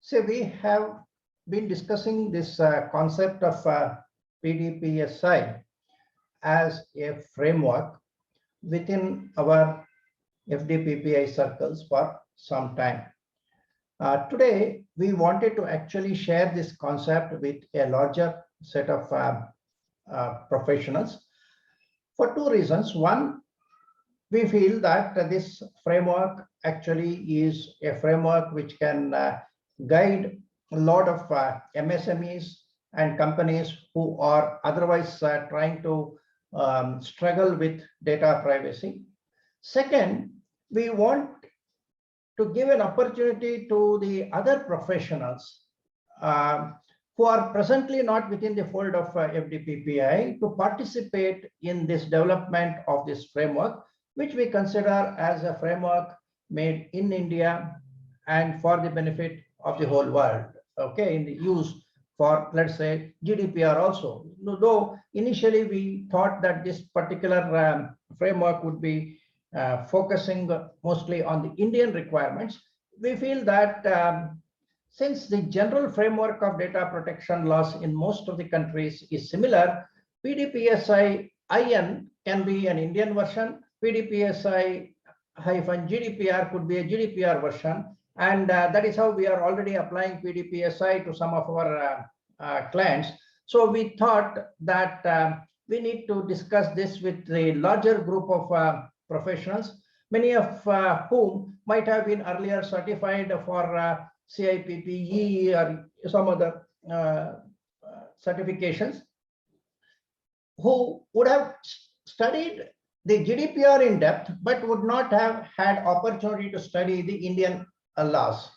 So we have been discussing this concept of PDPSI as a framework within our FDPPI circles for some time. Today, we wanted to actually share this concept with a larger set of professionals for two reasons. One, we feel that this framework actually is a framework which can guide a lot of MSMEs and companies who are otherwise trying to struggle with data privacy. Second, we want to give an opportunity to the other professionals who are presently not within the fold of FDPPI to participate in this development of this framework, which we consider as a framework made in India and for the benefit of the whole world, okay, in the use for, let's say, GDPR also. Though initially we thought that this particular framework would be focusing mostly on the Indian requirements, we feel that since the general framework of data protection laws in most of the countries is similar, PDPSI-IN can be an Indian version, PDPSI-GDPR could be a GDPR version, and that is how we are already applying PDPSI to some of our clients. So we thought that we need to discuss this with a larger group of professionals, many of whom might have been earlier certified for CIPPE or some other certifications, who would have studied the GDPR in depth, but would not have had opportunity to study the Indian laws.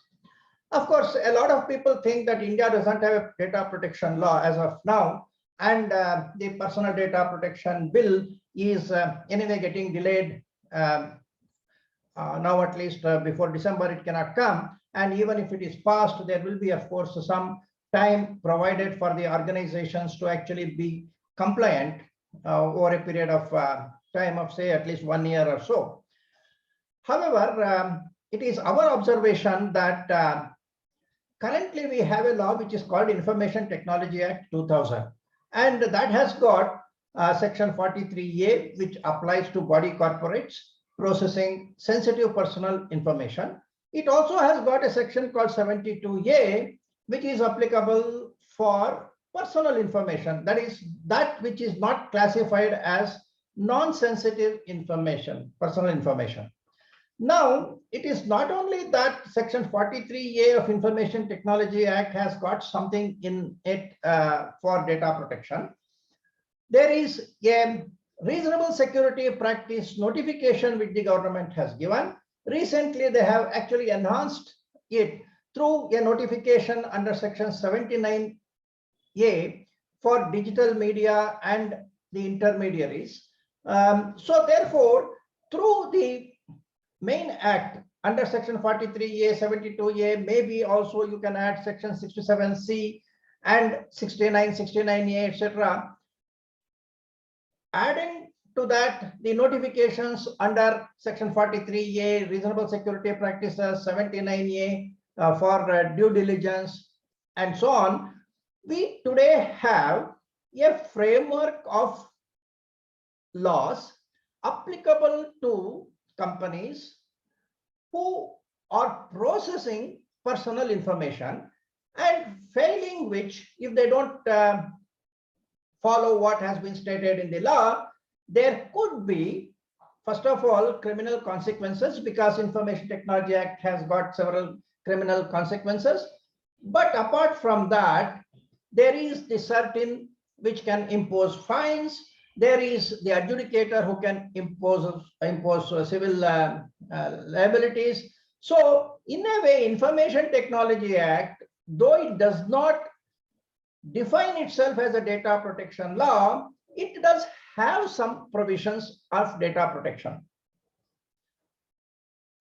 Of course, a lot of people think that India doesn't have a data protection law as of now, and the personal data protection bill is anyway getting delayed. Now at least before December it cannot come, and even if it is passed, there will be, of course, some time provided for the organizations to actually be compliant over a period of time of, say, at least 1 year or so. However, it is our observation that currently we have a law which is called Information Technology Act 2000, and that has got section 43A, which applies to body corporates processing sensitive personal information. It also has got a section called 72A, which is applicable for personal information, that is that which is not classified as non-sensitive information, personal information. Now, it is not only that section 43A of Information Technology Act has got something in it for data protection. There is a reasonable security practice notification which the government has given. Recently, they have actually enhanced it through a notification under section 79A for digital media and the intermediaries. So therefore, through the main act under section 43A, 72A, maybe also you can add section 67C and 69, 69A, etc. Adding to that the notifications under section 43A, reasonable security practices, 79A for due diligence, and so on, we today have a framework of laws applicable to companies who are processing personal information, and failing which, if they don't follow what has been stated in the law, there could be, first of all, criminal consequences, because Information Technology Act has got several criminal consequences. But apart from that, there is the certain which can impose fines. There is the adjudicator who can impose civil liabilities. So in a way, Information Technology Act, though it does not define itself as a data protection law, it does have some provisions of data protection.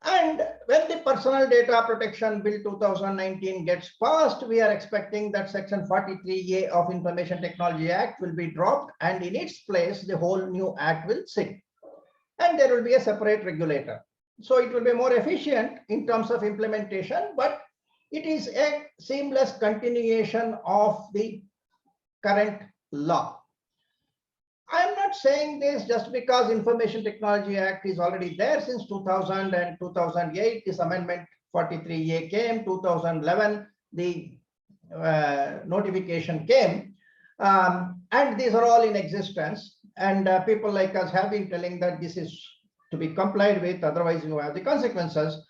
And when the Personal Data Protection Bill 2019 gets passed, we are expecting that section 43A of Information Technology Act will be dropped, and in its place, the whole new act will sit. And there will be a separate regulator. So it will be more efficient in terms of implementation, but it is a seamless continuation of the current law. I am not saying this just because Information Technology Act is already there since 2000 and 2008. This amendment 43A came, 2011, the notification came, and these are all in existence. And people like us have been telling that this is to be complied with, otherwise you have the consequences.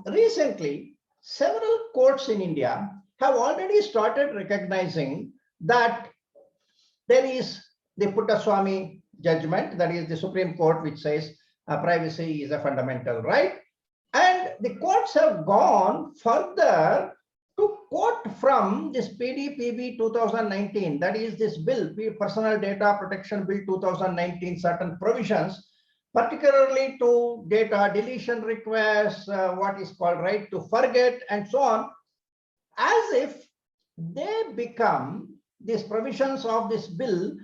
Recently, several courts in India have already started recognizing that there is the Puttaswamy judgment, that is the Supreme Court, which says privacy is a fundamental right. And the courts have gone further to quote from this PDPB 2019, that is this bill, Personal Data Protection Bill 2019, certain provisions, particularly to data deletion requests, what is called right to forget, and so on, as if they become, these provisions of this bill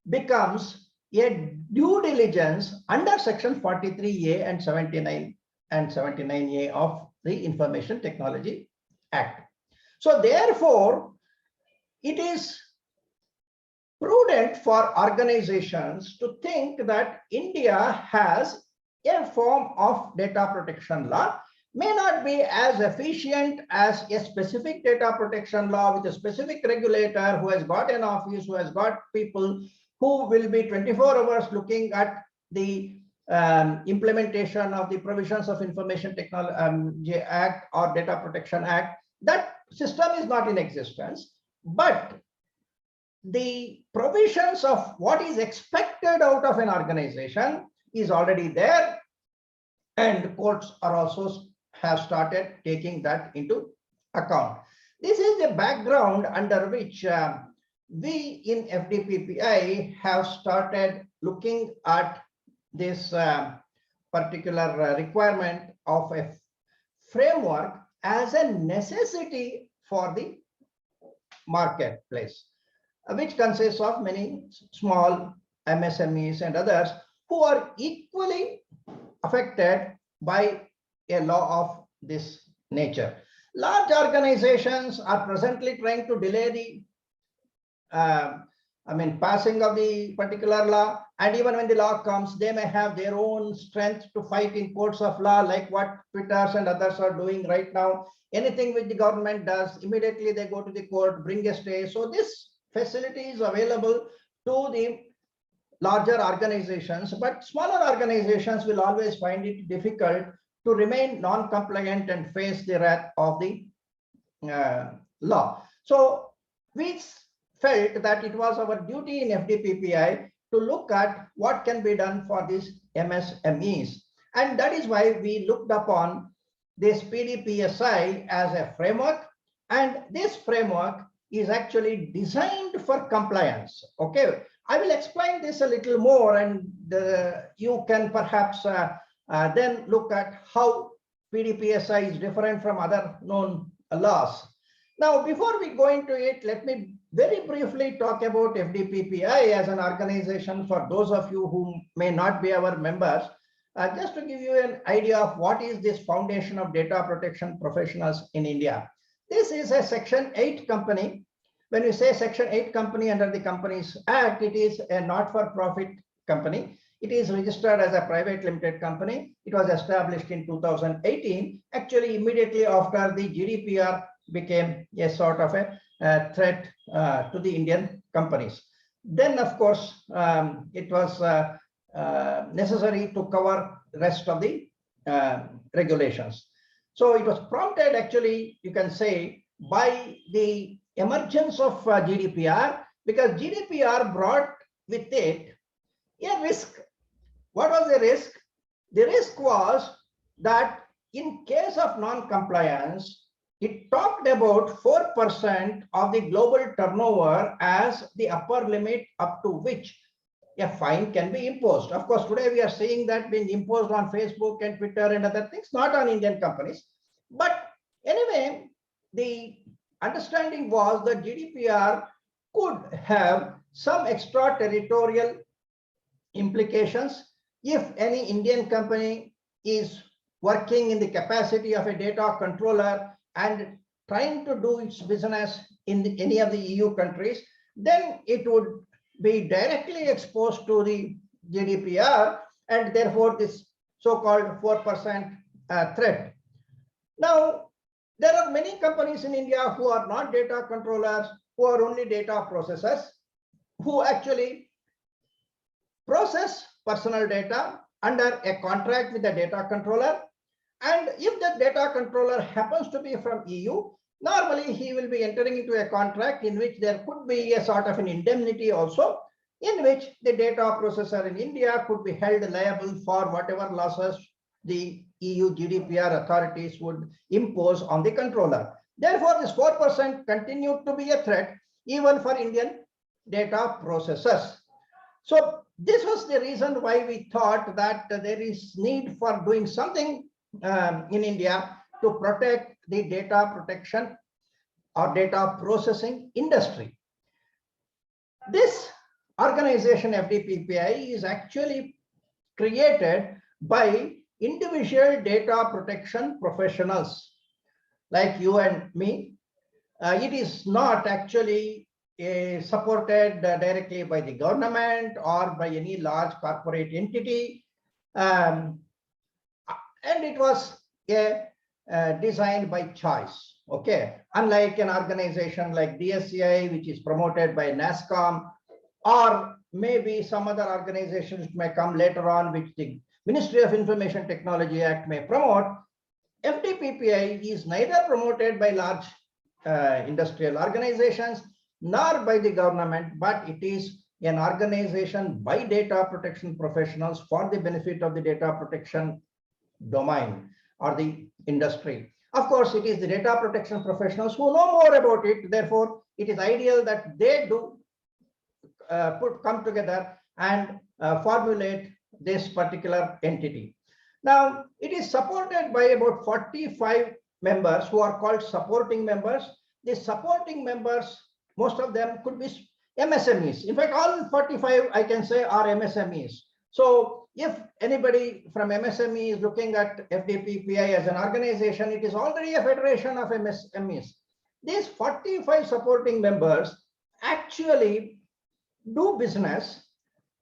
becomes a due diligence under section 43A and 79 and 79A of the Information Technology Act. So therefore, it is prudent for organizations to think that India has a form of data protection law, may not be as efficient as a specific data protection law with a specific regulator who has got an office, who has got people who will be 24 hours looking at the implementation of the provisions of Information Technology Act or Data Protection Act. That system is not in existence, but the provisions of what is expected out of an organization is already there, and courts are also have started taking that into account. This is the background under which we in FDPPI have started looking at this particular requirement of a framework as a necessity for the marketplace, which consists of many small MSMEs and others who are equally affected by a law of this nature. Large organizations are presently trying to delay the passing of the particular law, and even when the law comes, they may have their own strength to fight in courts of law, like what Twitters and others are doing right now. Anything which the government does, immediately they go to the court, bring a stay. So this facility is available to the larger organizations, but smaller organizations will always find it difficult to remain non-compliant and face the wrath of the law. So we felt that it was our duty in FDPPI to look at what can be done for these MSMEs. And that is why we looked upon this PDPSI as a framework. And this framework is actually designed for compliance. Okay, I will explain this a little more, and you can perhaps then look at how PDPSI is different from other known laws. Now, before we go into it, let me very briefly talk about FDPPI as an organization for those of you who may not be our members, just to give you an idea of what is this Foundation of Data Protection Professionals in India. This is a Section 8 company. When we say Section 8 company under the Companies Act, it is a not-for-profit company. It is registered as a private limited company. It was established in 2018, actually immediately after the GDPR became a sort of a threat to the Indian companies. Then, of course, it was necessary to cover the rest of the regulations. So it was prompted, actually, you can say, by the emergence of GDPR, because GDPR brought with it a risk. What was the risk? The risk was that in case of non-compliance, it talked about 4% of the global turnover as the upper limit up to which a fine can be imposed. Of course, today we are seeing that being imposed on Facebook and Twitter and other things, not on Indian companies. But anyway, the understanding was that GDPR could have some extraterritorial implications if any Indian company is working in the capacity of a data controller and trying to do its business in any of the EU countries, then it would be directly exposed to the GDPR, and therefore this so-called 4% threat. Now, there are many companies in India who are not data controllers, who are only data processors, who actually process personal data under a contract with the data controller. And if the data controller happens to be from EU, normally he will be entering into a contract in which there could be a sort of an indemnity also, in which the data processor in India could be held liable for whatever losses the EU GDPR authorities would impose on the controller. Therefore, this 4% continued to be a threat even for Indian data processors. So this was the reason why we thought that there is need for doing something in India to protect the data protection or data processing industry. This organization FDPPI is actually created by individual data protection professionals like you and me. It is not actually supported directly by the government or by any large corporate entity. And it was designed by choice. Okay, unlike an organization like DSCI, which is promoted by NASSCOM, or maybe some other organizations may come later on, which the Ministry of Information Technology Act may promote. FDPPI is neither promoted by large industrial organizations nor by the government, but it is an organization by data protection professionals for the benefit of the data protection domain or the industry. Of course, it is the data protection professionals who know more about it. Therefore, it is ideal that they do come together and formulate this particular entity. Now, it is supported by about 45 members who are called supporting members. The supporting members, most of them could be MSMEs. In fact, all 45, I can say, are MSMEs. So if anybody from MSME is looking at FDPPI as an organization, it is already a federation of MSMEs. These 45 supporting members actually do business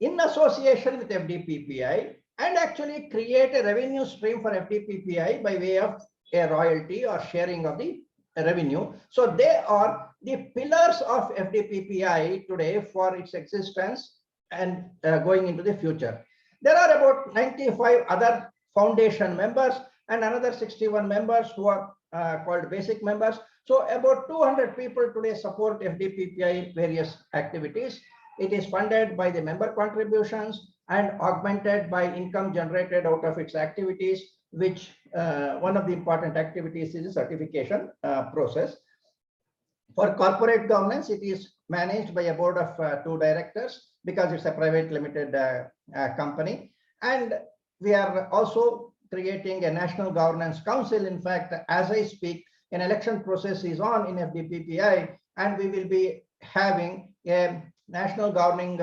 in association with FDPPI and actually create a revenue stream for FDPPI by way of a royalty or sharing of the revenue. So they are the pillars of FDPPI today for its existence and going into the future. There are about 95 other foundation members and another 61 members who are called basic members. So about 200 people today support FDPPI various activities. It is funded by the member contributions and augmented by income generated out of its activities, which one of the important activities is the certification process. For corporate governance, it is managed by a board of 2 directors because it's a private limited company. And we are also creating a national governance council. In fact, as I speak, an election process is on in FDPPI, and we will be having a national governing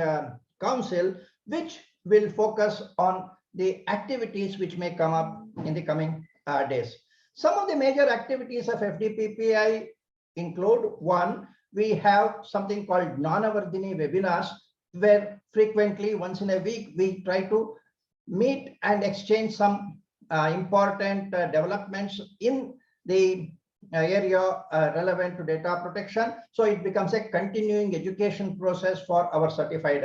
council, which will focus on the activities which may come up in the coming days. Some of the major activities of FDPPI include: 1, we have something called Nanavardhini webinars, where frequently once in a week we try to meet and exchange some important developments in the area relevant to data protection. So it becomes a continuing education process for our certified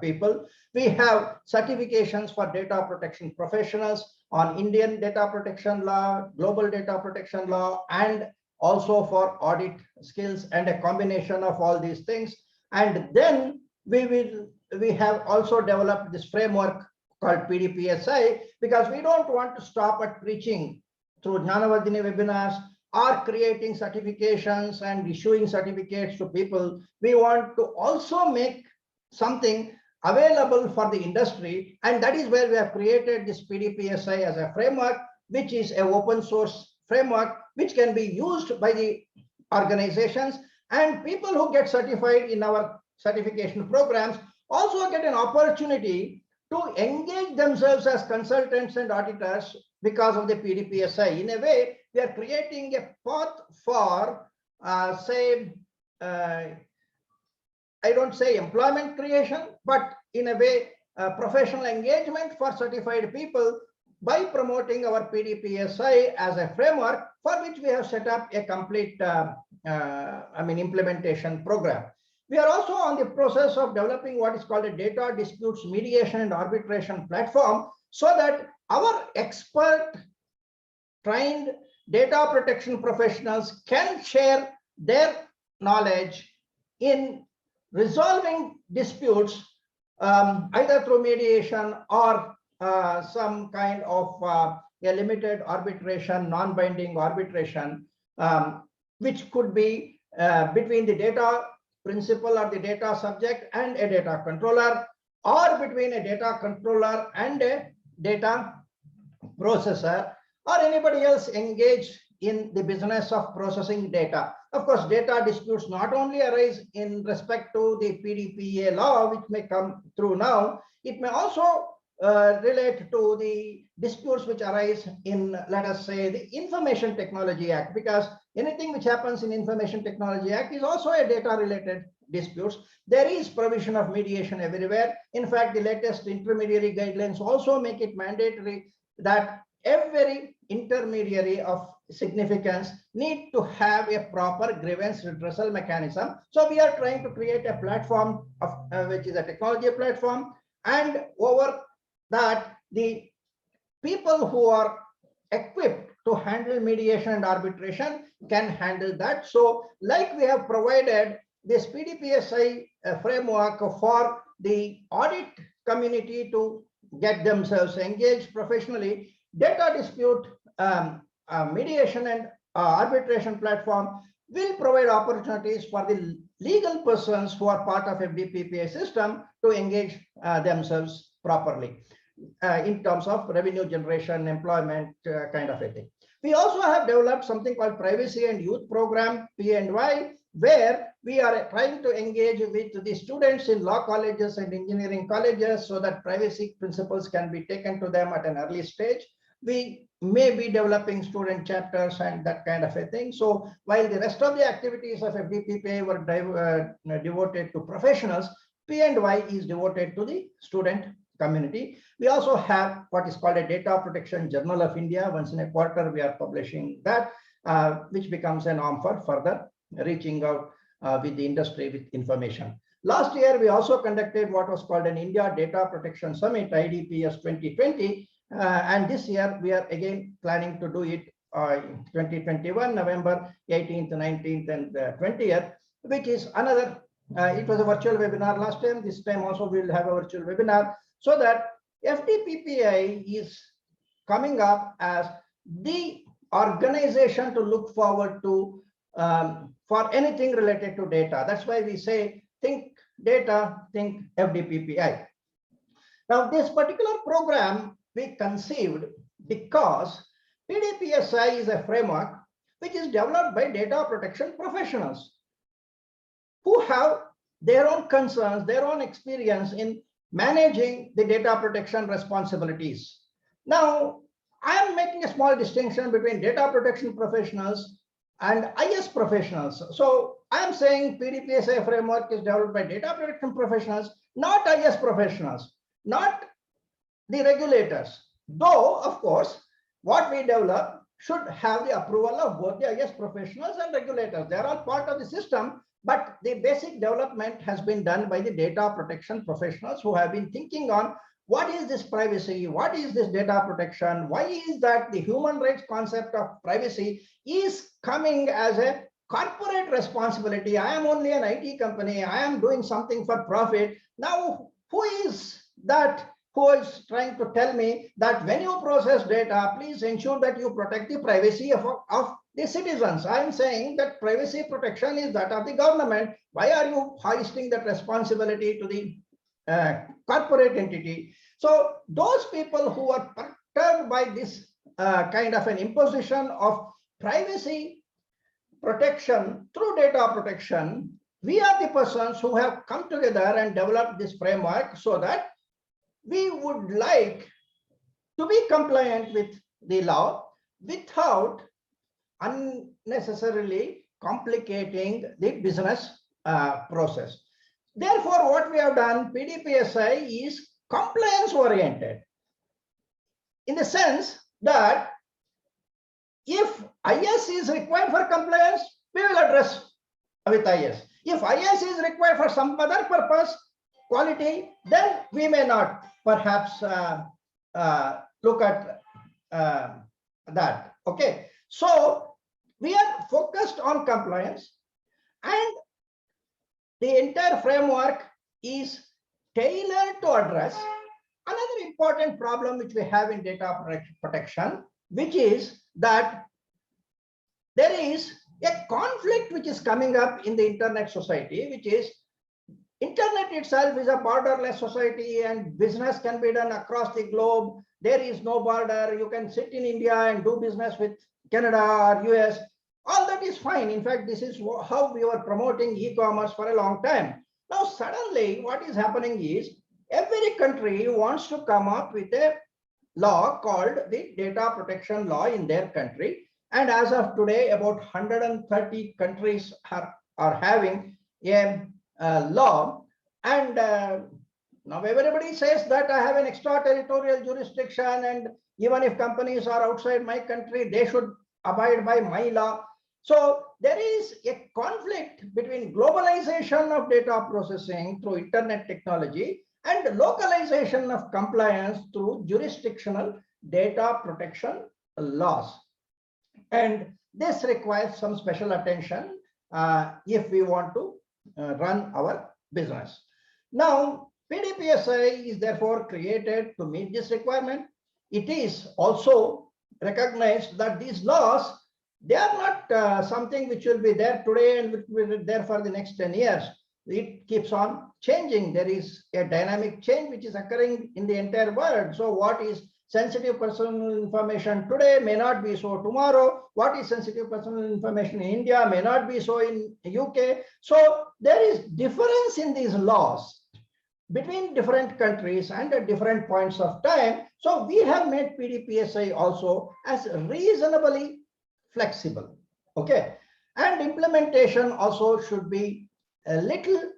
people. We have certifications for data protection professionals on Indian data protection law, global data protection law, and also for audit skills, and a combination of all these things. And then we have also developed this framework called PDPSI, because we don't want to stop at preaching through Nanavardhini webinars or creating certifications and issuing certificates to people. We want to also make something available for the industry, and that is where we have created this PDPSI as a framework, which is an open source framework which can be used by the organizations, and people who get certified in our certification programs also get an opportunity to engage themselves as consultants and auditors because of the PDPSI. In a way, we are creating a path for, say, I don't say employment creation, but in a way, professional engagement for certified people by promoting our PDPSI as a framework for which we have set up a complete, implementation program. We are also on the process of developing what is called a data disputes mediation and arbitration platform, so that our expert trained data protection professionals can share their knowledge in resolving disputes, either through mediation or some kind of a limited arbitration, non-binding arbitration, which could be between the data principal or the data subject and a data controller, or between a data controller and a data processor, or anybody else engaged in the business of processing data. Of course, data disputes not only arise in respect to the PDPA law, which may come through now, it may also relate to the disputes which arise in, let us say, the Information Technology Act, because anything which happens in Information Technology Act is also a data related disputes. There is provision of mediation everywhere. In fact, the latest intermediary guidelines also make it mandatory that every intermediary of significance need to have a proper grievance redressal mechanism. So we are trying to create a platform of which is a technology platform, and over that the people who are equipped to handle mediation and arbitration can handle that. So like we have provided this PDPSI framework for the audit community to get themselves engaged professionally, data dispute mediation and arbitration platform will provide opportunities for the legal persons who are part of FDPPA system to engage themselves properly in terms of revenue generation, employment kind of a thing. We also have developed something called Privacy and Youth Program, PNY, where we are trying to engage with the students in law colleges and engineering colleges so that privacy principles can be taken to them at an early stage. We may be developing student chapters and that kind of a thing. So while the rest of the activities of FDPPA were devoted to professionals, PNY is devoted to the student community. We also have what is called a Data Protection Journal of India. Once in a quarter, we are publishing that, which becomes an arm for further reaching out with the industry with information. Last year, we also conducted what was called an India Data Protection Summit, IDPS 2020. And this year, we are again planning to do it in 2021, November 18th, 19th, and 20th, which is another, it was a virtual webinar last time. This time also we'll have a virtual webinar, so that FDPPI is coming up as the organization to look forward to for anything related to data. That's why we say, think data, think FDPPI. Now, this particular program we conceived because PDPSI is a framework which is developed by data protection professionals who have their own concerns, their own experience in managing the data protection responsibilities. Now, I am making a small distinction between data protection professionals and IS professionals. So I am saying PDPSI framework is developed by data protection professionals, not IS professionals, not the regulators. Though, of course, what we develop should have the approval of both the IS professionals and regulators. They are all part of the system, but the basic development has been done by the data protection professionals who have been thinking on what is this privacy, what is this data protection, why is that the human rights concept of privacy is coming as a corporate responsibility. I am only an IT company, I am doing something for profit. Now, who is that who is trying to tell me that when you process data, please ensure that you protect the privacy of the citizens? I am saying that privacy protection is that of the government. Why are you hoisting that responsibility to the corporate entity? So those people who are perturbed by this kind of an imposition of privacy protection through data protection, we are the persons who have come together and developed this framework so that we would like to be compliant with the law without unnecessarily complicating the business process. Therefore, what we have done, PDPSI is compliance oriented, in the sense that if IS is required for compliance, we will address with IS. If IS is required for some other purpose, quality, then we may not perhaps look at that. Okay, so we are focused on compliance, and the entire framework is tailored to address another important problem which we have in data protection, which is that there is a conflict which is coming up in the internet society, which is internet itself is a borderless society and business can be done across the globe. There is no border. You can sit in India and do business with Canada or US. All that is fine. In fact, this is how we were promoting e-commerce for a long time. Now, suddenly what is happening is every country wants to come up with a law called the data protection law in their country. And as of today, about 130 countries are having a law. And now everybody says that I have an extraterritorial jurisdiction, and even if companies are outside my country, they should abide by my law. So there is a conflict between globalization of data processing through internet technology and localization of compliance through jurisdictional data protection laws. And this requires some special attention if we want to run our business. Now, PDPSI is therefore created to meet this requirement. It is also recognized that these laws, they are not something which will be there today and will be there for the next 10 years. It keeps on changing. There is a dynamic change which is occurring in the entire world. So what is sensitive personal information today may not be so tomorrow. What is sensitive personal information in India may not be so in UK. So there is difference in these laws between different countries and at different points of time. So we have made PDPSI also as reasonably flexible. Okay, and implementation also should be a little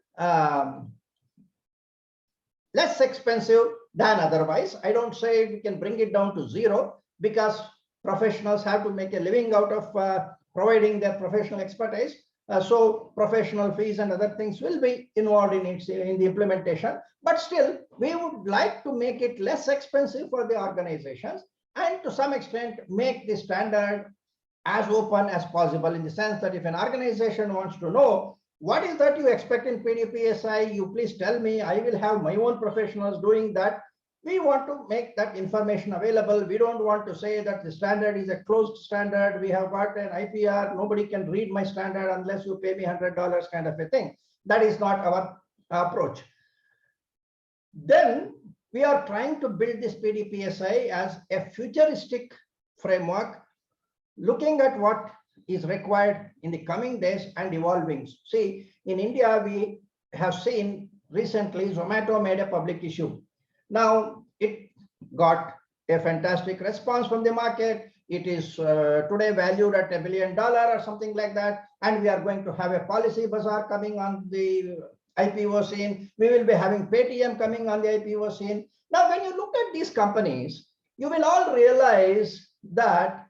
less expensive than otherwise. I don't say we can bring it down to zero, because professionals have to make a living out of providing their professional expertise. So professional fees and other things will be involved in the implementation, but still we would like to make it less expensive for the organizations, and to some extent make the standard as open as possible, in the sense that if an organization wants to know what is that you expect in PDPSI, you please tell me. I will have my own professionals doing that. We want to make that information available. We don't want to say that the standard is a closed standard. We have got an IPR. Nobody can read my standard unless you pay me $100 kind of a thing. That is not our approach. Then we are trying to build this PDPSI as a futuristic framework, looking at what is required in the coming days and evolving. See, in India, we have seen recently Zomato made a public issue. Now, it got a fantastic response from the market. It is today valued at $1 billion or something like that. And we are going to have a policy bazaar coming on the IPO scene. We will be having Paytm coming on the IPO scene. Now, when you look at these companies, you will all realize that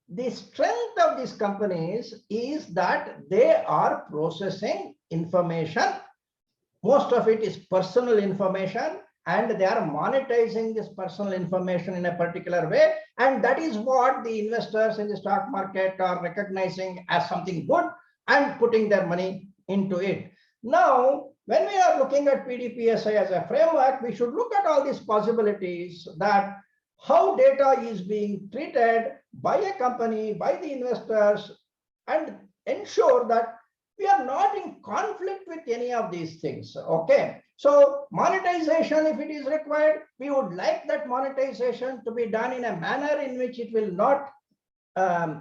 the strength of these companies is that they are processing information. Most of it is personal information, and they are monetizing this personal information in a particular way. And that is what the investors in the stock market are recognizing as something good and putting their money into it. Now, when we are looking at PDPSI as a framework, we should look at all these possibilities, that how data is being treated by a company, by the investors, and ensure that we are not in conflict with any of these things. Okay, so monetization, if it is required, we would like that monetization to be done in a manner in which it will not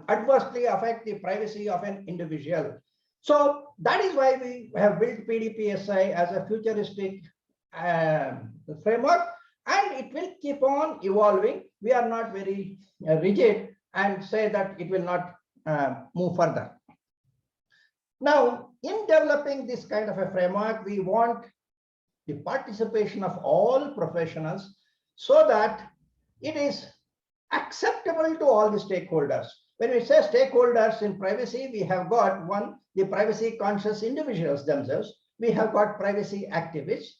adversely affect the privacy of an individual. So that is why we have built PDPSI as a futuristic framework, and it will keep on evolving. We are not very rigid and say that it will not move further. Now, in developing this kind of a framework, we want the participation of all professionals so that it is acceptable to all the stakeholders. When we say stakeholders in privacy, we have got one, the privacy conscious individuals themselves. We have got privacy activists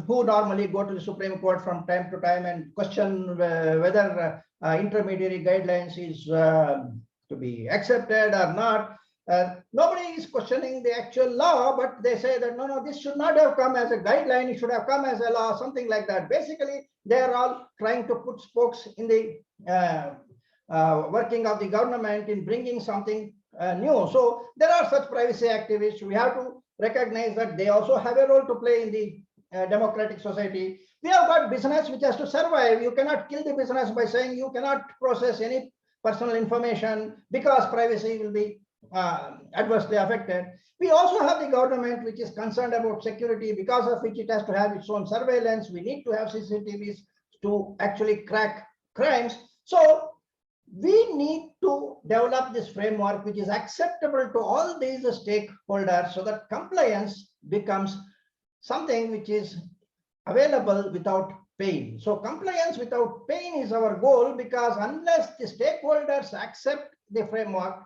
who normally go to the Supreme Court from time to time and question whether intermediary guidelines is to be accepted or not. Nobody is questioning the actual law, but they say that no, this should not have come as a guideline, it should have come as a law, something like that. Basically, they are all trying to put spokes in the working of the government in bringing something new. So there are such privacy activists. We have to recognize that they also have a role to play in the democratic society. We have got business which has to survive. You cannot kill the business by saying you cannot process any personal information because privacy will be adversely affected. We also have the government which is concerned about security, because of which it has to have its own surveillance. We need to have CCTVs to actually crack crimes. So we need to develop this framework which is acceptable to all these stakeholders so that compliance becomes something which is available without pain. So compliance without pain is our goal, because unless the stakeholders accept the framework,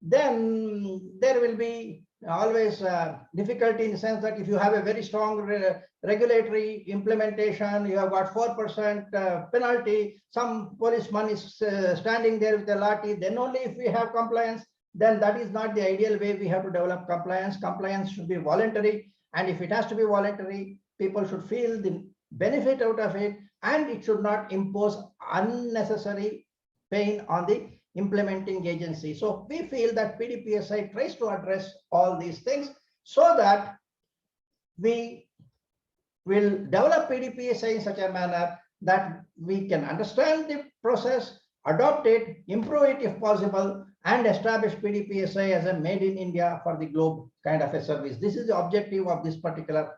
then there will be always difficulty in the sense that if you have a very strong regulatory implementation, you have got 4% penalty, some policeman is standing there with a lathi, then only if we have compliance, then that is not the ideal way we have to develop compliance. Compliance should be voluntary, and if it has to be voluntary, people should feel the benefit out of it, and it should not impose unnecessary pain on the implementing agency. So we feel that PDPSI tries to address all these things so that we will develop PDPSI in such a manner that we can understand the process, adopt it, improve it if possible, and establish PDPSI as a made in India for the globe kind of a service. This is the objective of this particular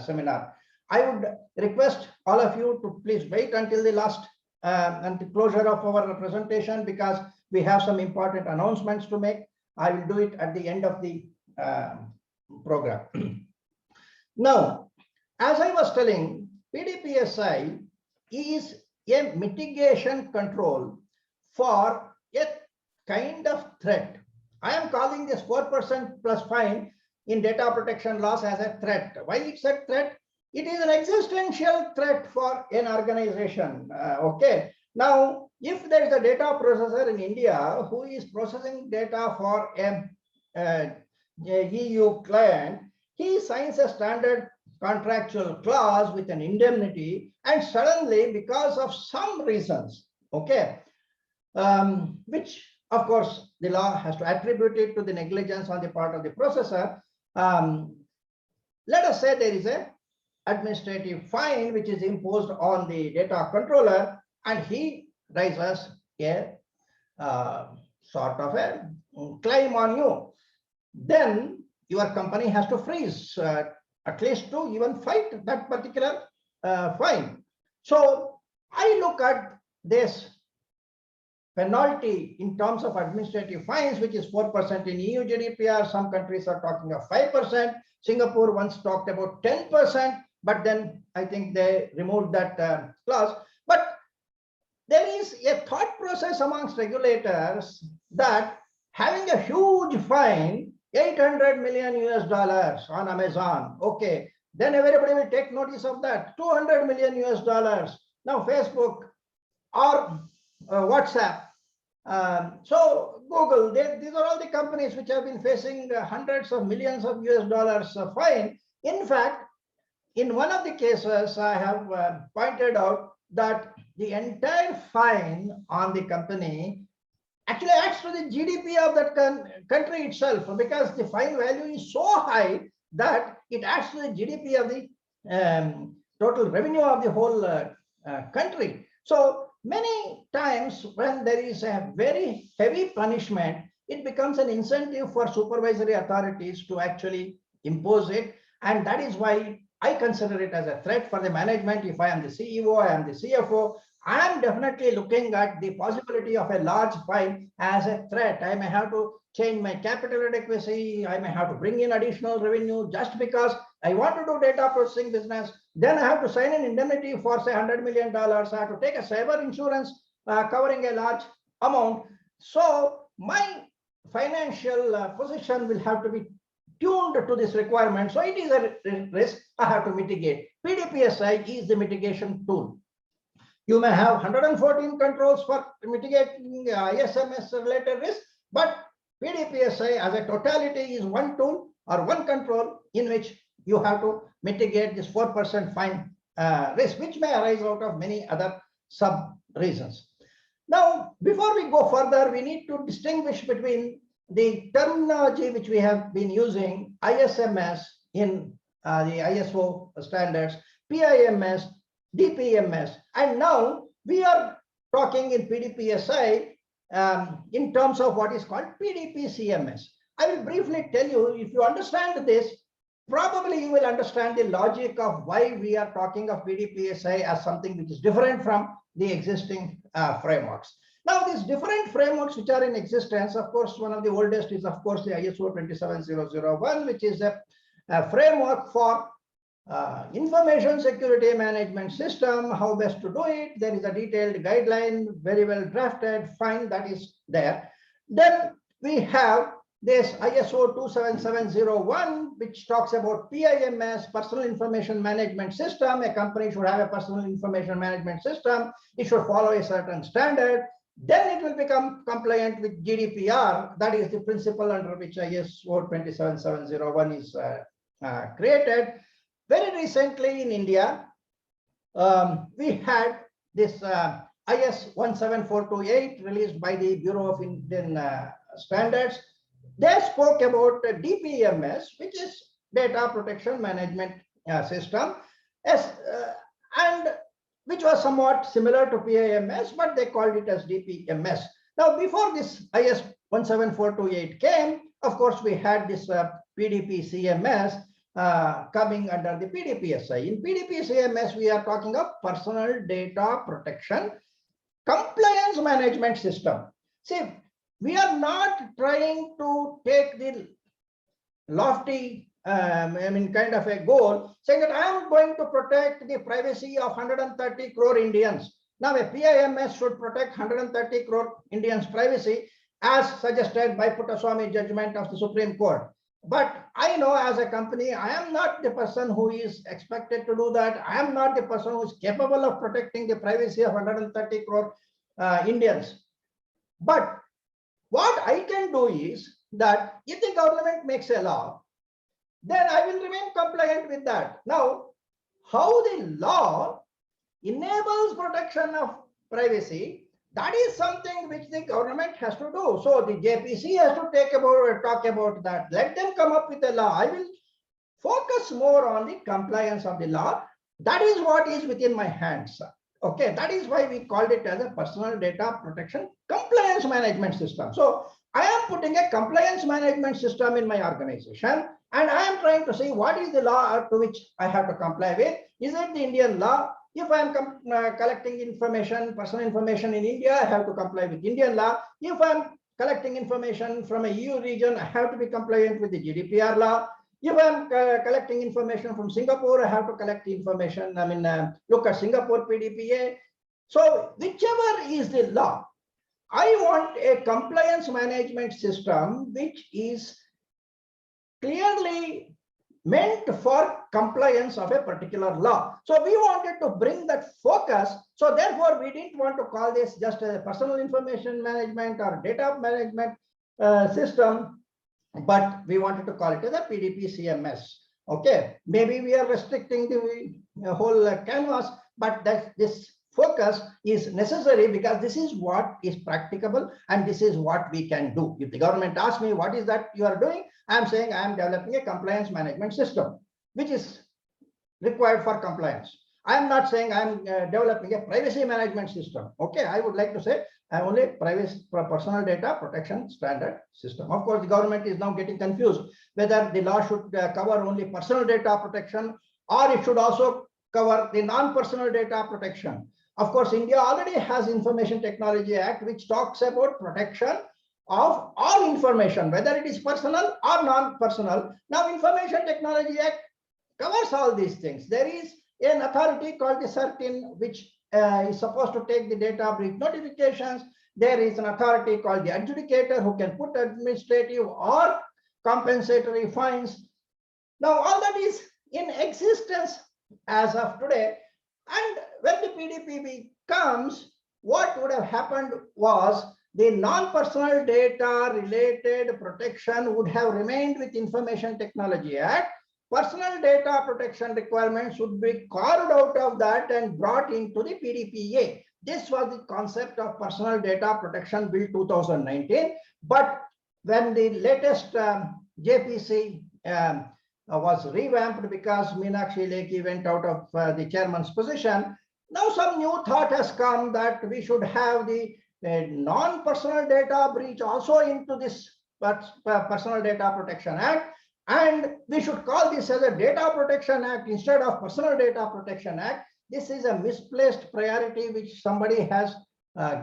seminar. I would request all of you to please wait until the last and the closure of our presentation, because we have some important announcements to make. I will do it at the end of the program. Now, as I was telling, PDPSI is a mitigation control for a kind of threat. I am calling this 4% plus fine in data protection laws as a threat. Why it's a threat? It is an existential threat for an organization. Okay. Now, if there is a data processor in India who is processing data for a EU client, he signs a standard contractual clause with an indemnity, and suddenly, because of some reasons, okay, which of course the law has to attribute it to the negligence on the part of the processor. Let us say there is a administrative fine which is imposed on the data controller, and he raises a sort of a claim on you. Then your company has to freeze at least to even fight that particular fine. So I look at this penalty in terms of administrative fines, which is 4% in EU GDPR. Some countries are talking of 5%. Singapore once talked about 10%, but then I think they removed that clause. But there is a thought process amongst regulators that having a huge fine, $800 million on Amazon, okay, then everybody will take notice of that. $200 million. Now Facebook or WhatsApp, so Google, these are all the companies which have been facing hundreds of millions of US dollars fine. In fact, in one of the cases, I have pointed out that the entire fine on the company actually adds to the GDP of that country itself, because the fine value is so high that it adds to the GDP of the total revenue of the whole country. So many times when there is a very heavy punishment, it becomes an incentive for supervisory authorities to actually impose it. And that is why I consider it as a threat for the management. If I am the CEO, I am the CFO, I am definitely looking at the possibility of a large fine as a threat. I may have to change my capital adequacy. I may have to bring in additional revenue just because I want to do data processing business. Then I have to sign an indemnity for say $100 million. I have to take a cyber insurance covering a large amount. So my financial position will have to be tuned to this requirement. So it is a risk I have to mitigate. PDPSI is the mitigation tool. You may have 114 controls for mitigating ISMS related risk, but PDPSI as a totality is one tool or one control in which you have to mitigate this 4% fine risk, which may arise out of many other sub reasons. Now, before we go further, we need to distinguish between the terminology which we have been using, ISMS in the ISO standards, PIMS, DPMS, and now we are talking in PDPSI in terms of what is called PDPCMS. I will briefly tell you, if you understand this, probably you will understand the logic of why we are talking of PDPSI as something which is different from the existing frameworks. Now, these different frameworks which are in existence, of course, one of the oldest is, of course, the ISO 27001, which is a framework for information security management system, how best to do it. There is a detailed guideline, very well drafted, fine, that is there. Then we have this ISO 27701, which talks about PIMS, personal information management system. A company should have a personal information management system. It should follow a certain standard. Then it will become compliant with GDPR. That is the principle under which ISO 27701 is created. Very recently in India, we had this IS 17428 released by the Bureau of Indian Standards. They spoke about DPMS, which is Data Protection Management System, and which was somewhat similar to PIMS, but they called it as DPMS. Now, before this IS 17428 came, of course, we had this PDPCMS coming under the PDPSI. In PDPCMS, we are talking of Personal Data Protection Compliance Management System. See, we are not trying to take the lofty, kind of a goal, saying that I am going to protect the privacy of 130 crore Indians. Now, a PIMS should protect 130 crore Indians' privacy as suggested by Puttaswamy judgment of the Supreme Court. But I know as a company, I am not the person who is expected to do that. I am not the person who is capable of protecting the privacy of 130 crore Indians. But what I can do is that if the government makes a law, then I will remain compliant with that. Now, how the law enables protection of privacy, that is something which the government has to do. So the JPC has to talk about that. Let them come up with a law. I will focus more on the compliance of the law. That is what is within my hands. Okay, that is why we called it as a Personal Data Protection Compliance Management System. So I am putting a compliance management system in my organization, and I am trying to see what is the law to which I have to comply with. Is it the Indian law? If I am collecting information, personal information in India, I have to comply with Indian law. If I am collecting information from a EU region, I have to be compliant with the GDPR law. If I am collecting information from Singapore, I have to collect information, look at Singapore PDPA. So whichever is the law, I want a compliance management system which is clearly meant for compliance of a particular law. So we wanted to bring that focus. So therefore, we didn't want to call this just a personal information management or data management system, but we wanted to call it as a PDPCMS. Okay, maybe we are restricting the whole canvas, but this focus is necessary because this is what is practicable and this is what we can do. If the government asks me what is that you are doing, I am saying I am developing a compliance management system, which is required for compliance. I am not saying I am developing a privacy management system. Okay, I would like to say I am only personal data protection standard system. Of course, the government is now getting confused whether the law should cover only personal data protection or it should also cover the non-personal data protection. Of course, India already has Information Technology Act, which talks about protection of all information, whether it is personal or non-personal. Now, Information Technology Act covers all these things. There is an authority called the CERT-In, which is supposed to take the data breach notifications. There is an authority called the adjudicator who can put administrative or compensatory fines. Now, all that is in existence as of today. And when the PDPB comes, what would have happened was the non-personal data related protection would have remained with Information Technology Act. Personal data protection requirements would be carved out of that and brought into the PDPA. This was the concept of Personal Data Protection Bill 2019. But when the latest JPC was revamped because Meenakshi Lekhi went out of the chairman's position, now some new thought has come that we should have the non-personal data breach also into this Personal Data Protection Act. And we should call this as a Data Protection Act instead of Personal Data Protection Act. This is a misplaced priority which somebody has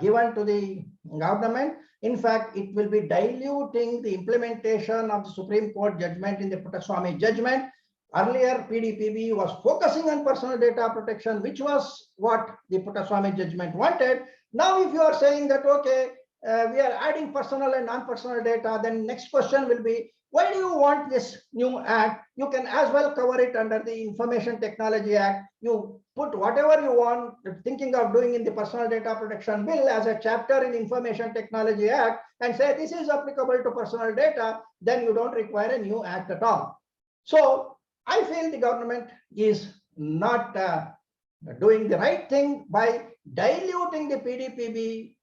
given to the government. In fact, it will be diluting the implementation of the Supreme Court judgment in the Puttaswamy judgment. Earlier, PDPB was focusing on personal data protection, which was what the Puttaswamy judgment wanted. Now, if you are saying that, okay, we are adding personal and non-personal data, then next question will be, why do you want this new act? You can as well cover it under the Information Technology Act. You put whatever you want, thinking of doing in the Personal Data Protection Bill as a chapter in Information Technology Act and say this is applicable to personal data, then you don't require a new act at all. So I feel the government is not doing the right thing by diluting the PDPB,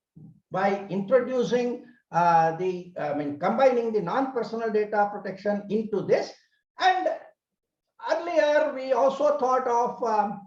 by introducing combining the non-personal data protection into this. And earlier, we also thought of a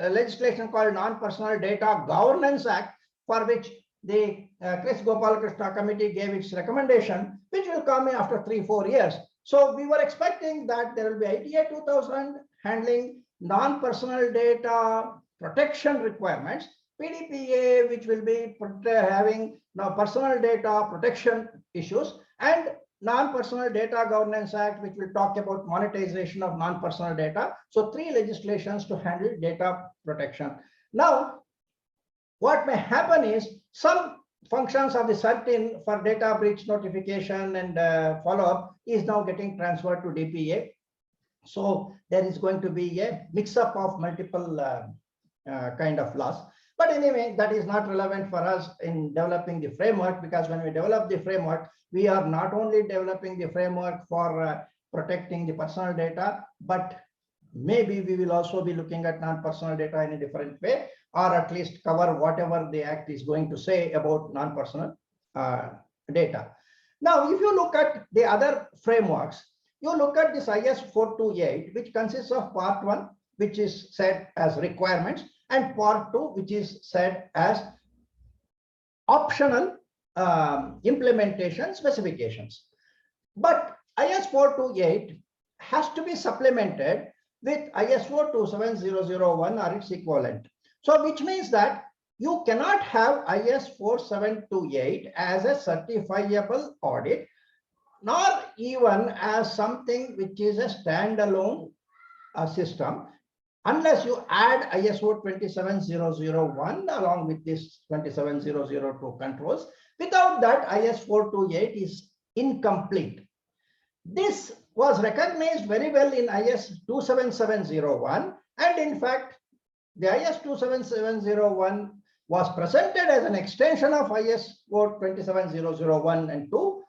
legislation called Non-Personal Data Governance Act, for which the Chris Gopalakrishna committee gave its recommendation, which will come in after 3-4 years. So we were expecting that there will be ITA 2000 handling non-personal data protection requirements, PDPA, which will be having now personal data protection issues, and Non-Personal Data Governance Act, which will talk about monetization of non-personal data. So 3 legislations to handle data protection. Now, what may happen is some functions of the CERT-In for data breach notification and follow-up is now getting transferred to DPA. So there is going to be a mix-up of multiple kind of laws. But anyway, that is not relevant for us in developing the framework, because when we develop the framework, we are not only developing the framework for protecting the personal data, but maybe we will also be looking at non-personal data in a different way, or at least cover whatever the act is going to say about non-personal data. Now, if you look at the other frameworks, you look at this IS 428, which consists of part 1, which is said as requirements, and part 2, which is said as optional implementation specifications. But IS 428 has to be supplemented with ISO 27001 or its equivalent. So which means that you cannot have IS 4728 as a certifiable audit, nor even as something which is a standalone system, unless you add ISO 27001 along with this 27002 controls. Without that, IS 428 is incomplete. This was recognized very well in IS 27701, and in fact, the IS 27701 was presented as an extension of IS 27001 and 2,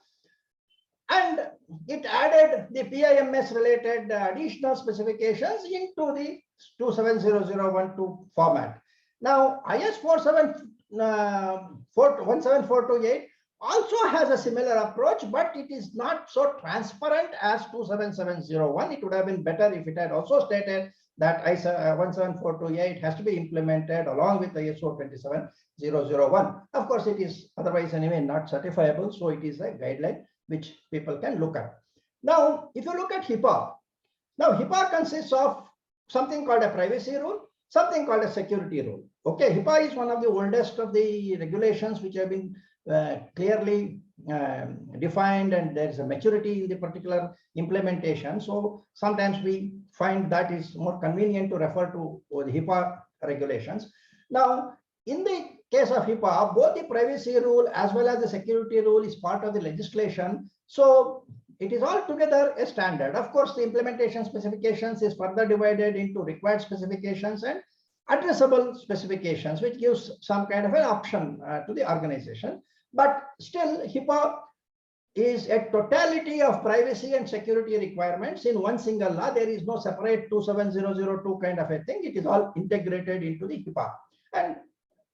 and it added the PIMS related additional specifications into the 27001-2 format. Now, IS 17428 also has a similar approach, but it is not so transparent as 27701. It would have been better if it had also stated that IS 17428 has to be implemented along with ISO 27001. Of course, it is otherwise anyway not certifiable, so it is a guideline which people can look at. Now, if you look at HIPAA, now HIPAA consists of something called a privacy rule, something called a security rule. Okay, HIPAA is one of the oldest of the regulations which have been clearly defined, and there is a maturity in the particular implementation. So sometimes we find that is more convenient to refer to the HIPAA regulations. Now, in the case of HIPAA, both the privacy rule as well as the security rule is part of the legislation. So it is altogether a standard. Of course, the implementation specifications is further divided into required specifications and addressable specifications, which gives some kind of an option to the organization. But still, HIPAA is a totality of privacy and security requirements in one single law. There is no separate 27002 kind of a thing. It is all integrated into the HIPAA and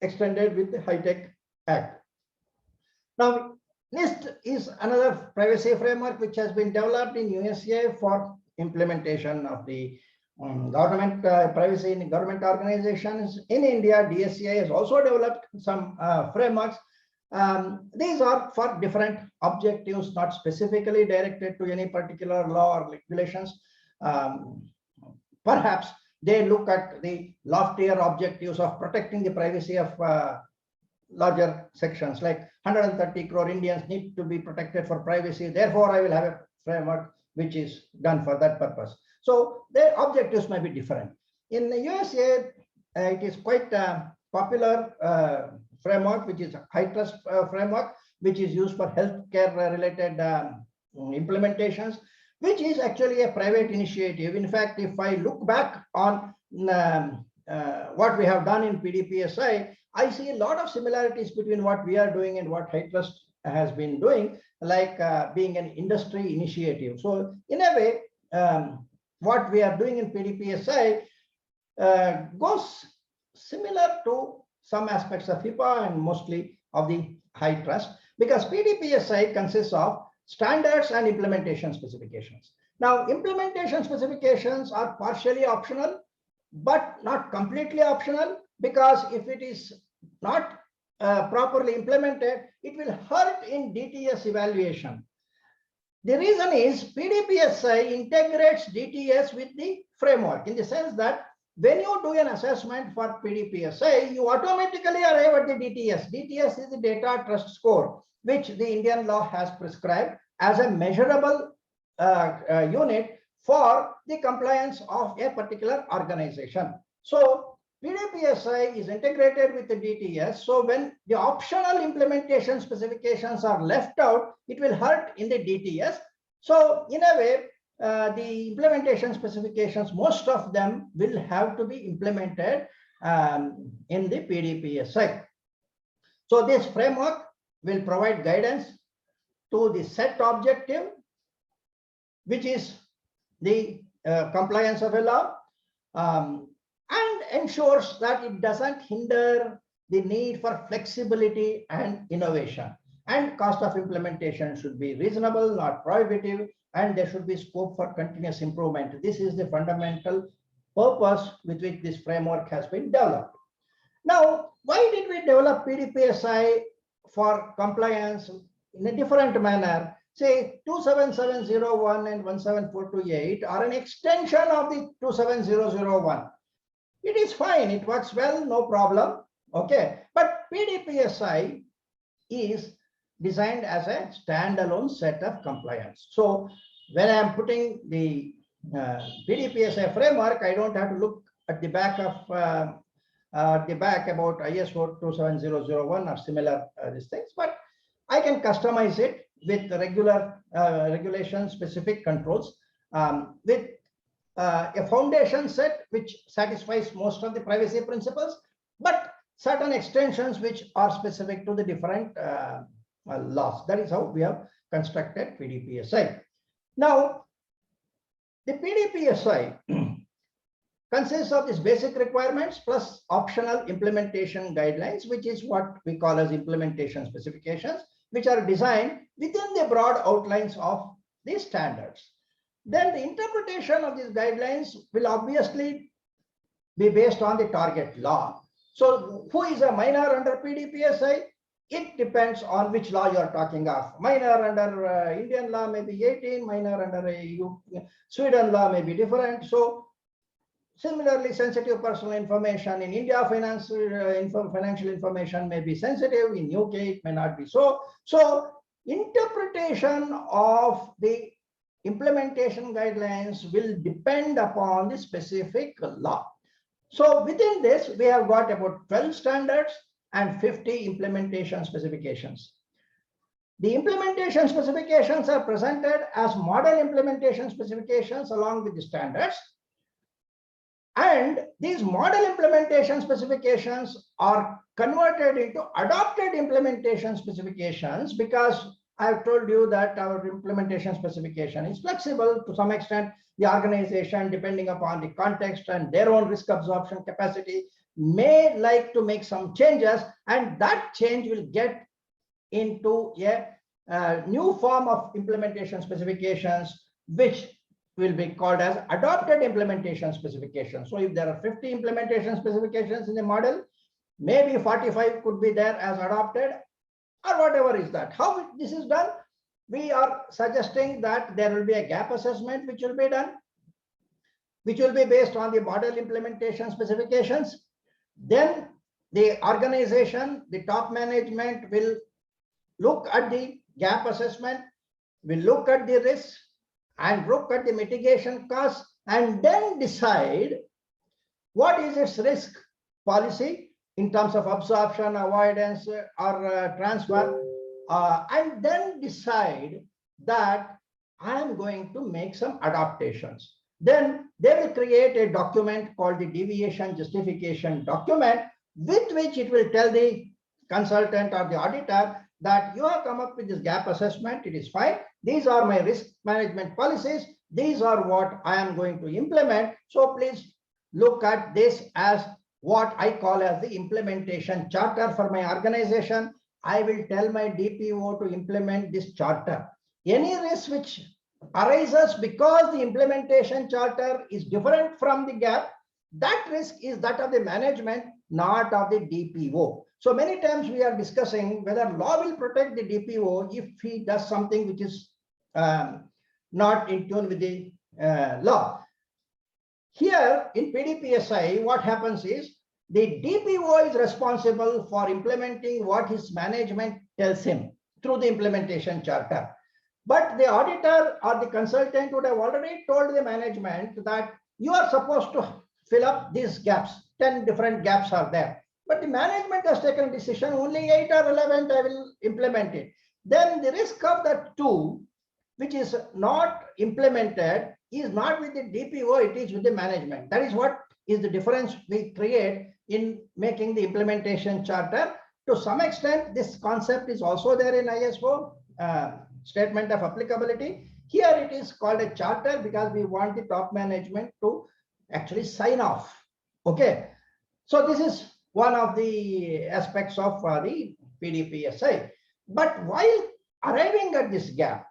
extended with the High-Tech Act. Now, NIST is another privacy framework which has been developed in USA for implementation of the government privacy in government organizations. In India, DSCI has also developed some frameworks. These are for different objectives, not specifically directed to any particular law or regulations. Perhaps they look at the loftier objectives of protecting the privacy of larger sections, like 130 crore Indians need to be protected for privacy. Therefore, I will have a framework which is done for that purpose. So their objectives may be different. In the USA, it is quite a popular framework, which is a high trust framework, which is used for healthcare related implementations, which is actually a private initiative. In fact, if I look back on what we have done in PDPSI, I see a lot of similarities between what we are doing and what High Trust has been doing, like being an industry initiative. So in a way, what we are doing in PDPSI goes similar to some aspects of HIPAA and mostly of the High Trust, because PDPSI consists of standards and implementation specifications. Now, implementation specifications are partially optional, but not completely optional, because if it is not properly implemented, it will hurt in DTS evaluation. The reason is PDPSI integrates DTS with the framework, in the sense that when you do an assessment for PDPSI, you automatically arrive at the DTS. DTS is the data trust score, which the Indian law has prescribed as a measurable unit for the compliance of a particular organization. So PDPSI is integrated with the DTS. So when the optional implementation specifications are left out, it will hurt in the DTS. So in a way, the implementation specifications, most of them will have to be implemented in the PDPSI. So this framework will provide guidance to the set objective, which is the compliance of a law, and ensures that it doesn't hinder the need for flexibility and innovation. And cost of implementation should be reasonable, not prohibitive, and there should be scope for continuous improvement. This is the fundamental purpose with which this framework has been developed. Now, why did we develop PDPSI for compliance in a different manner? Say 27701 and 17428 are an extension of the 27001. It is fine, it works well, no problem. Okay, but PDPSI is designed as a standalone set of compliance. So when I am putting the PDPSI framework, I don't have to look at the back of about ISO 27001 or similar these things, but I can customize it with regular regulation specific controls with a foundation set which satisfies most of the privacy principles, but certain extensions which are specific to the different laws. That is how we have constructed PDPSI. Now, the PDPSI consists of these basic requirements plus optional implementation guidelines, which is what we call as implementation specifications, which are designed within the broad outlines of these standards. Then the interpretation of these guidelines will obviously be based on the target law. So who is a minor under PDPSI? It depends on which law you are talking of. Minor under Indian law may be 18, minor under Sweden law may be different. So Similarly, sensitive personal information in India, financial information may be sensitive. In UK, it may not be so. So, interpretation of the implementation guidelines will depend upon the specific law. So, within this, we have got about 12 standards and 50 implementation specifications. The implementation specifications are presented as model implementation specifications along with the standards. And these model implementation specifications are converted into adopted implementation specifications, because I've told you that our implementation specification is flexible to some extent. The organization, depending upon the context and their own risk absorption capacity, may like to make some changes, and that change will get into a new form of implementation specifications, which will be called as adopted implementation specifications. So if there are 50 implementation specifications in the model, maybe 45 could be there as adopted, or whatever is that. How this is done? We are suggesting that there will be a gap assessment which will be done, which will be based on the model implementation specifications. Then the organization, the top management will look at the gap assessment, will look at the risks, and look at the mitigation costs, and then decide what is its risk policy in terms of absorption, avoidance, or transfer, and then decide that I am going to make some adaptations. Then they will create a document called the deviation justification document, with which it will tell the consultant or the auditor that you have come up with this gap assessment, it is fine. These are my risk management policies. These are what I am going to implement. So please look at this as what I call as the implementation charter for my organization. I will tell my DPO to implement this charter. Any risk which arises because the implementation charter is different from the gap, that risk is that of the management, not of the DPO. So many times we are discussing whether law will protect the DPO if he does something which is not in tune with the law. Here in PDPSI, what happens is the DPO is responsible for implementing what his management tells him through the implementation charter. But the auditor or the consultant would have already told the management that you are supposed to fill up these gaps. 10 different gaps are there. But the management has taken a decision, only 8 are relevant, I will implement it. Then the risk of that 2, which is not implemented, is not with the DPO, it is with the management. That is what is the difference we create in making the implementation charter. To some extent, this concept is also there in ISO, statement of applicability. Here it is called a charter because we want the top management to actually sign off. Okay. So this is one of the aspects of the PDPSI. But while arriving at this gap,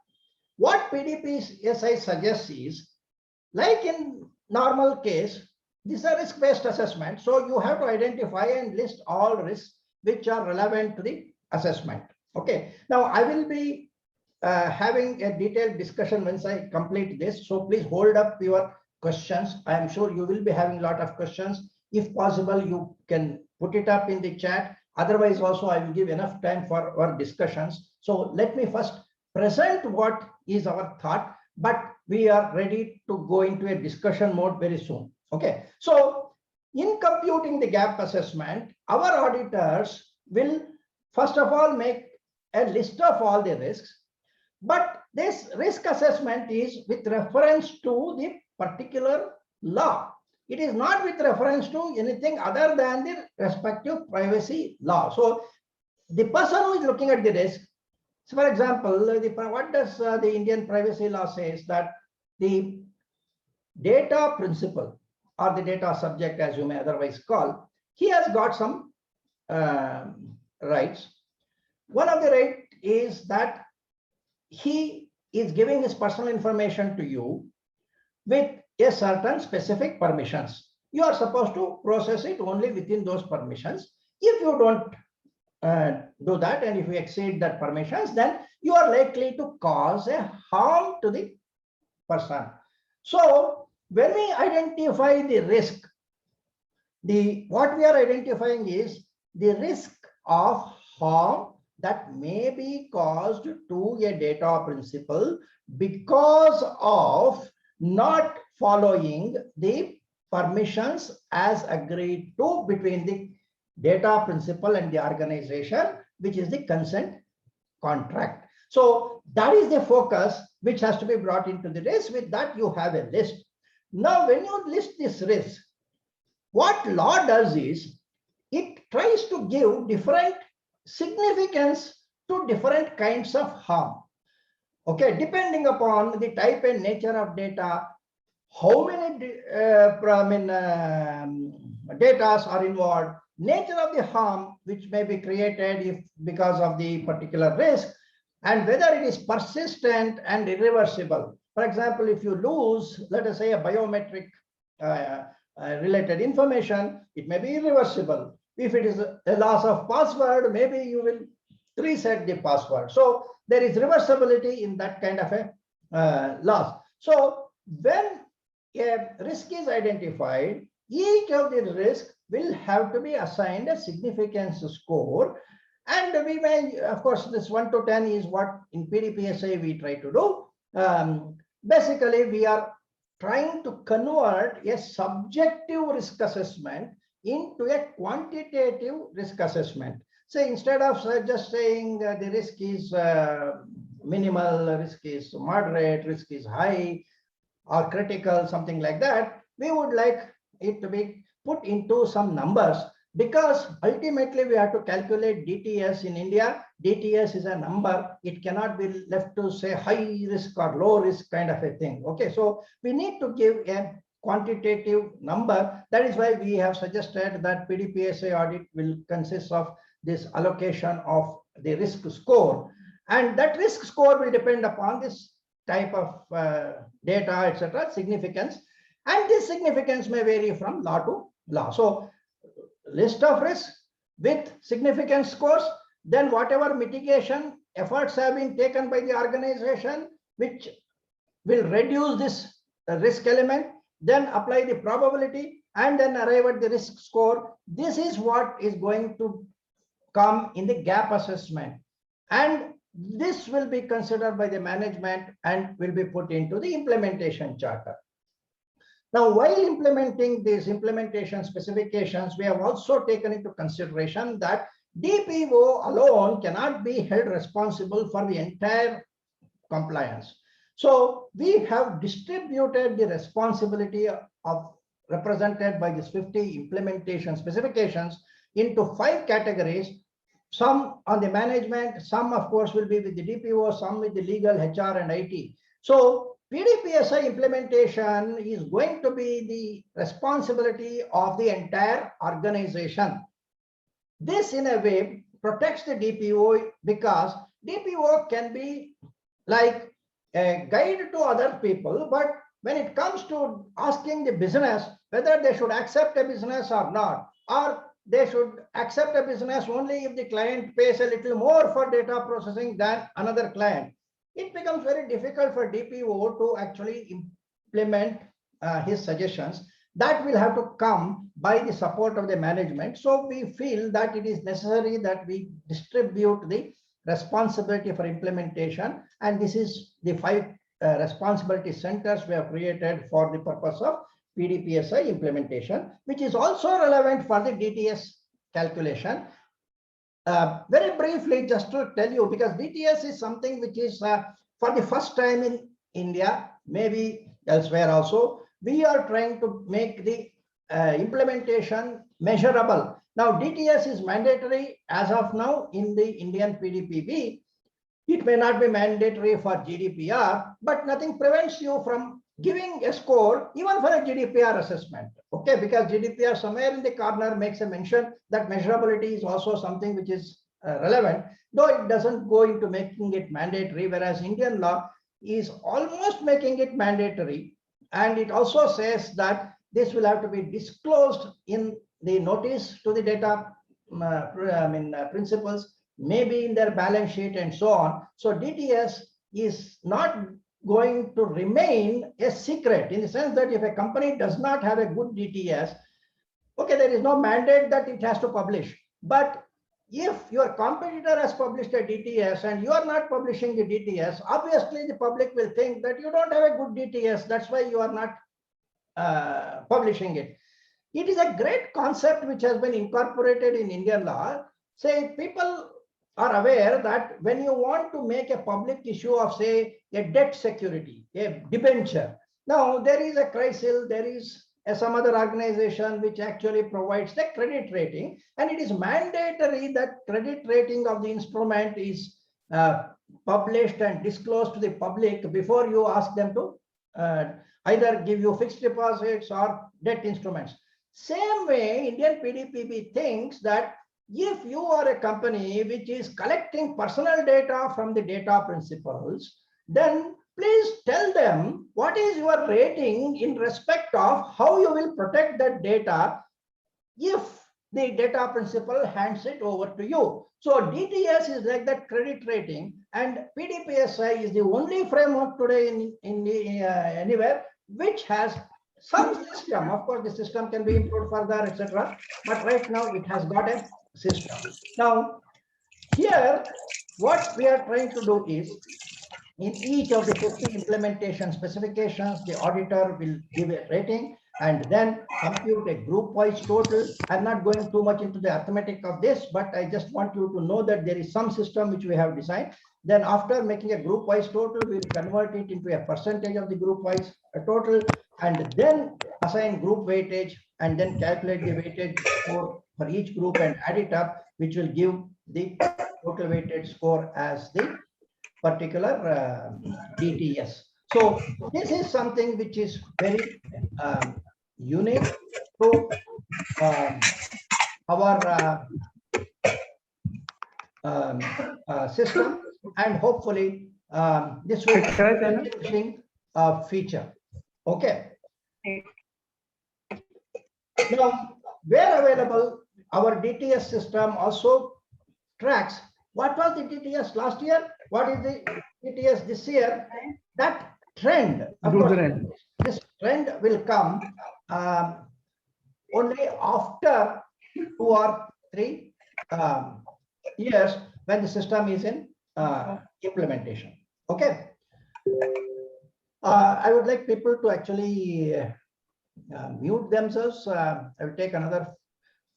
what PDPSI suggests is, like in normal case, this is a risk-based assessment. So you have to identify and list all risks which are relevant to the assessment. Okay. Now I will be having a detailed discussion once I complete this. So please hold up your questions. I am sure you will be having a lot of questions. If possible, you can put it up in the chat. Otherwise, also I will give enough time for our discussions. So let me first present what is our thought, but we are ready to go into a discussion mode very soon. Okay. So in computing the gap assessment, our auditors will first of all make a list of all the risks, but this risk assessment is with reference to the particular law. It is not with reference to anything other than the respective privacy law. So the person who is looking at the risk, so for example, what does the Indian privacy law says that the data principal or the data subject, as you may otherwise call, he has got some rights. One of the rights is that he is giving his personal information to you with a certain specific permissions. You are supposed to process it only within those permissions. If you don't do that, and if you exceed that permissions, then you are likely to cause a harm to the person. So when we identify the risk, what we are identifying is the risk of harm that may be caused to a data principal because of not following the permissions as agreed to between the data principal and the organization, which is the consent contract. So that is the focus which has to be brought into the risk. With that, you have a list. Now, when you list this risk, what law does is it tries to give different significance to different kinds of harm. Okay, depending upon the type and nature of data, how many data are involved, nature of the harm which may be created if because of the particular risk, and whether it is persistent and irreversible. For example, if you lose, let us say, a biometric related information, it may be irreversible. If it is a loss of password, maybe you will reset the password. So there is reversibility in that kind of a loss. So when a risk is identified, each of the risks will have to be assigned a significance score. And we may, of course, this 1 to 10 is what in PDPSA we try to do. Basically, we are trying to convert a subjective risk assessment into a quantitative risk assessment. So instead of just saying the risk is minimal, risk is moderate, risk is high or critical, something like that, we would like it to be put into some numbers, because ultimately we have to calculate DTS in India. DTS is a number. It cannot be left to say high risk or low risk kind of a thing. Okay, so we need to give a quantitative number. That is why we have suggested that PDPSA audit will consist of this allocation of the risk score. And that risk score will depend upon this type of data, etc., significance. And this significance may vary from law to law. So list of risks with significance scores, then whatever mitigation efforts have been taken by the organization, which will reduce this risk element, then apply the probability and then arrive at the risk score. This is what is going to come in the gap assessment. And this will be considered by the management and will be put into the implementation charter. Now, while implementing these implementation specifications, we have also taken into consideration that DPO alone cannot be held responsible for the entire compliance. So we have distributed the responsibility of represented by these 50 implementation specifications into 5 categories. Some on the management, some of course will be with the DPO, some with the legal, HR and IT. So PDPSI implementation is going to be the responsibility of the entire organization. This in a way protects the DPO, because DPO can be like a guide to other people, but when it comes to asking the business whether they should accept a business or not, or they should accept a business only if the client pays a little more for data processing than another client, it becomes very difficult for DPO to actually implement his suggestions. That will have to come by the support of the management. So we feel that it is necessary that we distribute the responsibility for implementation. And this is the 5 responsibility centers we have created for the purpose of PDPSI implementation, which is also relevant for the DTS calculation. Very briefly, just to tell you, because DTS is something which is for the first time in India, maybe elsewhere also, we are trying to make the implementation measurable. Now, DTS is mandatory as of now in the Indian PDPB. It may not be mandatory for GDPR, but nothing prevents you from giving a score even for a GDPR assessment. Okay, because GDPR somewhere in the corner makes a mention that measurability is also something which is relevant, though it doesn't go into making it mandatory, whereas Indian law is almost making it mandatory. And it also says that this will have to be disclosed in the notice to the data principals, maybe in their balance sheet and so on. So DTS is not going to remain a secret, in the sense that if a company does not have a good DTS, okay, there is no mandate that it has to publish. But if your competitor has published a DTS and you are not publishing the DTS, obviously the public will think that you don't have a good DTS. That's why you are not publishing it. It is a great concept which has been incorporated in Indian law. Say, people are aware that when you want to make a public issue of, say, a debt security, a debenture, now there is a crisis, there is some other organization which actually provides the credit rating, and it is mandatory that credit rating of the instrument is published and disclosed to the public before you ask them to either give you fixed deposits or debt instruments. Same way, Indian PDPP thinks that if you are a company which is collecting personal data from the data principals, then please tell them what is your rating in respect of how you will protect that data if the data principal hands it over to you. So DTS is like that credit rating, and PDPSI is the only framework today in anywhere which has some system. Of course, the system can be improved further, etc. But right now it has got a system. Now, here, what we are trying to do is, in each of the 50 implementation specifications, the auditor will give a rating and then compute a group-wise total. I'm not going too much into the arithmetic of this, but I just want you to know that there is some system which we have designed. Then after making a group-wise total, we will convert it into a percentage of the group-wise total, and then assign group weightage, and then calculate the weightage score for each group and add it up, which will give the total weighted score as the particular DTS. So this is something which is very unique to our system, and hopefully this will be a changing feature. Okay. Now, where available, our DTS system also tracks what was the DTS last year, what is the DTS this year. That trend, of course, this trend will come only after 2 or 3 years when the system is in implementation. Okay. I would like people to actually mute themselves. I will take another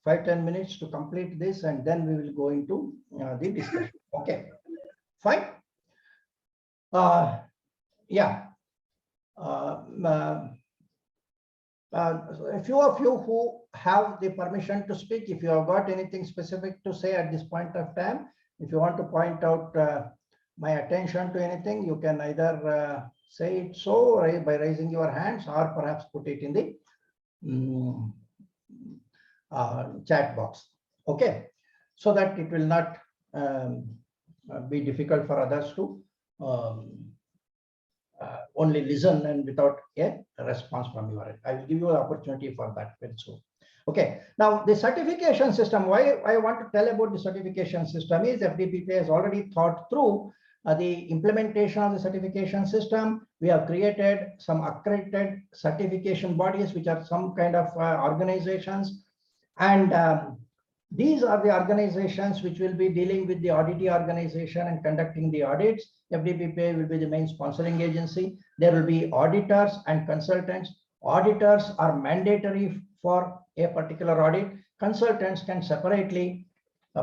5-10 minutes to complete this, and then we will go into the discussion. Okay, fine. Yeah. A few of you who have the permission to speak, if you have got anything specific to say at this point of time, if you want to point out my attention to anything, you can either say it so by raising your hands, or perhaps put it in the chat box. Okay, so that it will not be difficult for others to only listen and without a response from your end. I will give you an opportunity for that very soon. Okay, now the certification system, why I want to tell about the certification system is FDPP has already thought through the implementation of the certification system. We have created some accredited certification bodies, which are some kind of organizations, and these are the organizations which will be dealing with the auditing organization and conducting the audits. FDPP will be the main sponsoring agency. There will be auditors and consultants. Auditors are mandatory for a particular audit. Consultants can separately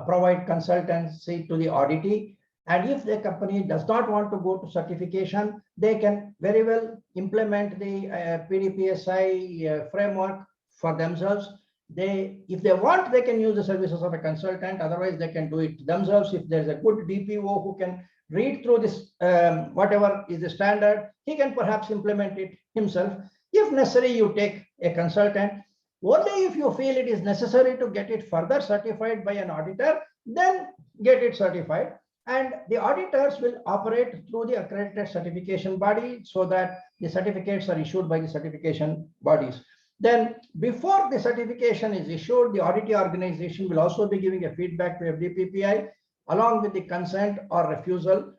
provide consultancy to the auditee. And if the company does not want to go to certification, they can very well implement the PDPSI framework for themselves. If they want, they can use the services of a consultant. Otherwise, they can do it themselves. If there's a good DPO who can read through this, whatever is the standard, he can perhaps implement it himself. If necessary, you take a consultant. Only if you feel it is necessary to get it further certified by an auditor, then get it certified. And the auditors will operate through the accredited certification body, so that the certificates are issued by the certification bodies. Then before the certification is issued, the auditing organization will also be giving a feedback to FDPPI along with the consent or refusal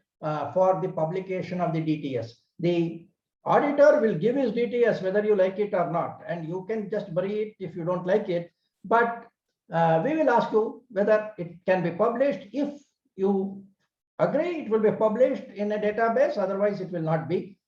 for the publication of the DTS. The auditor will give his DTS whether you like it or not, and you can just bury it if you don't like it. But we will ask you whether it can be published. If you agree, it will be published in a database, otherwise it will not be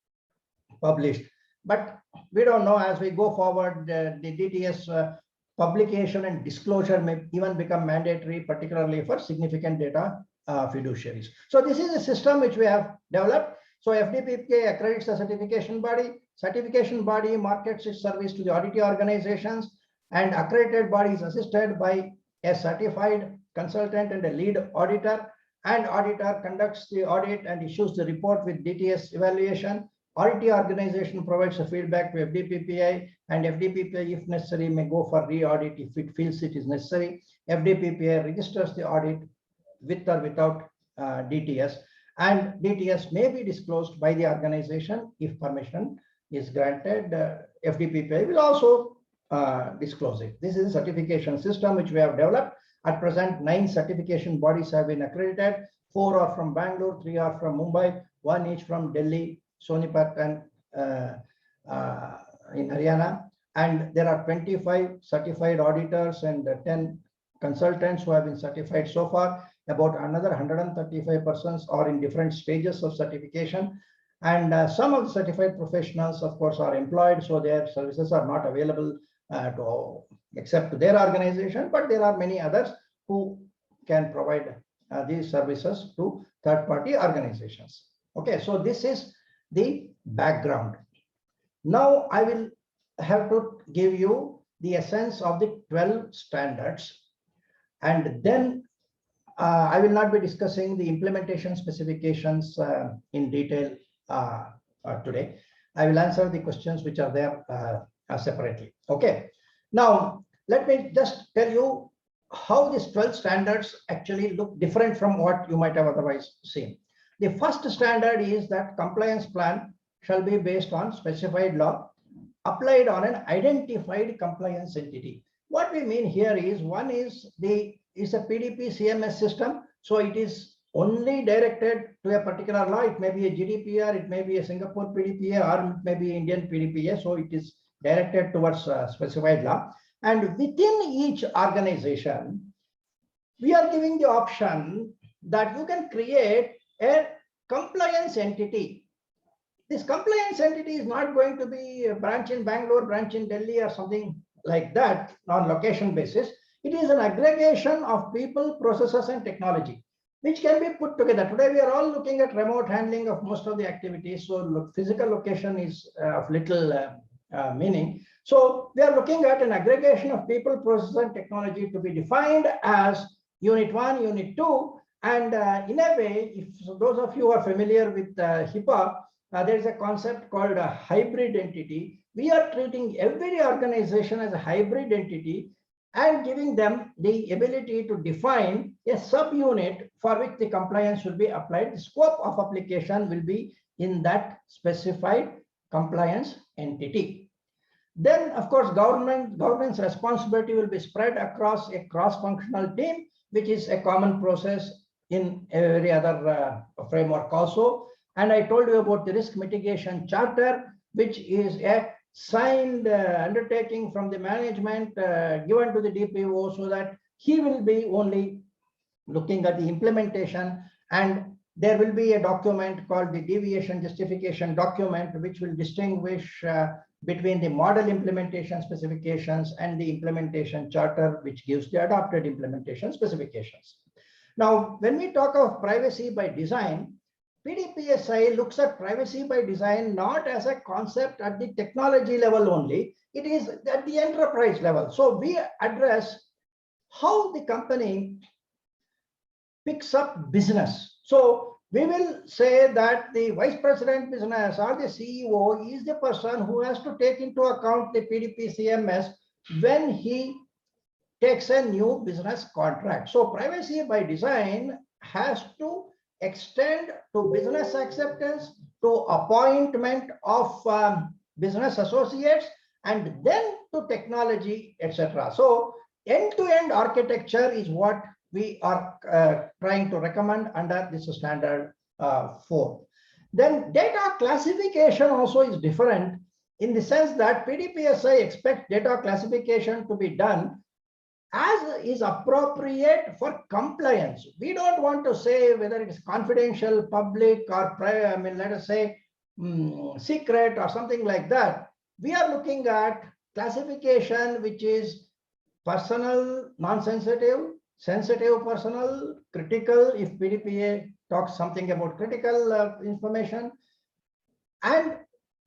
published. But we don't know, as we go forward, the DTS publication and disclosure may even become mandatory, particularly for significant data fiduciaries. So this is a system which we have developed. So FDPPA accredits the certification body markets its service to the auditing organizations, and accredited body is assisted by a certified consultant and a lead auditor, and auditor conducts the audit and issues the report with DTS evaluation. Auditing organization provides a feedback to FDPPI, and FDPPI, if necessary, may go for re-audit if it feels it is necessary. FDPPI registers the audit with or without DTS, and DTS may be disclosed by the organization if permission is granted. FDPPI will also disclose it. This is a certification system which we have developed. At present, 9 certification bodies have been accredited. 4 are from Bangalore, 3 are from Mumbai, 1 each from Delhi, Sonipat, and in Haryana. And there are 25 certified auditors and 10 consultants who have been certified so far. About another 135 persons are in different stages of certification. And some of the certified professionals, of course, are employed, so their services are not available except to their organization, but there are many others who can provide these services to third-party organizations. Okay, so this is the background. Now I will have to give you the essence of the 12 standards, and then I will not be discussing the implementation specifications in detail today. I will answer the questions which are there separately. Okay. Now, let me just tell you how these 12 standards actually look different from what you might have otherwise seen. The first standard is that compliance plan shall be based on specified law applied on an identified compliance entity. What we mean here is, one is a PDP CMS system. So it is only directed to a particular law. It may be a GDPR, it may be a Singapore PDPA, or it may be Indian PDPA. So it is directed towards specified law. And within each organization, we are giving the option that you can create a compliance entity. This compliance entity is not going to be a branch in Bangalore, branch in Delhi, or something like that on location basis. It is an aggregation of people, processes, and technology, which can be put together. Today, we are all looking at remote handling of most of the activities. So physical location is of little meaning. So we are looking at an aggregation of people, processes, and technology to be defined as Unit 1, Unit 2. And in a way, if those of you are familiar with HIPAA, there is a concept called a hybrid entity. We are treating every organization as a hybrid entity and giving them the ability to define a subunit for which the compliance will be applied. The scope of application will be in that specified compliance entity. Then, of course, governance responsibility will be spread across a cross-functional team, which is a common process in every other framework also. And I told you about the risk mitigation charter, which is a signed undertaking from the management given to the DPO, so that he will be only looking at the implementation. And there will be a document called the deviation justification document, which will distinguish between the model implementation specifications and the implementation charter, which gives the adopted implementation specifications. Now, when we talk of privacy by design, PDPSI looks at privacy by design not as a concept at the technology level only, it is at the enterprise level. So we address how the company picks up business. So we will say that the vice president business or the CEO is the person who has to take into account the PDP CMS when he takes a new business contract. So privacy by design has to extend to business acceptance, to appointment of business associates, and then to technology, etc. So end-to-end architecture is what we are trying to recommend under this standard 4. Then data classification also is different in the sense that PDPSI expects data classification to be done as is appropriate for compliance. We don't want to say whether it is confidential, public, or private, I mean, let us say secret or something like that. We are looking at classification which is personal, non-sensitive, sensitive personal, critical, if PDPA talks something about critical information, and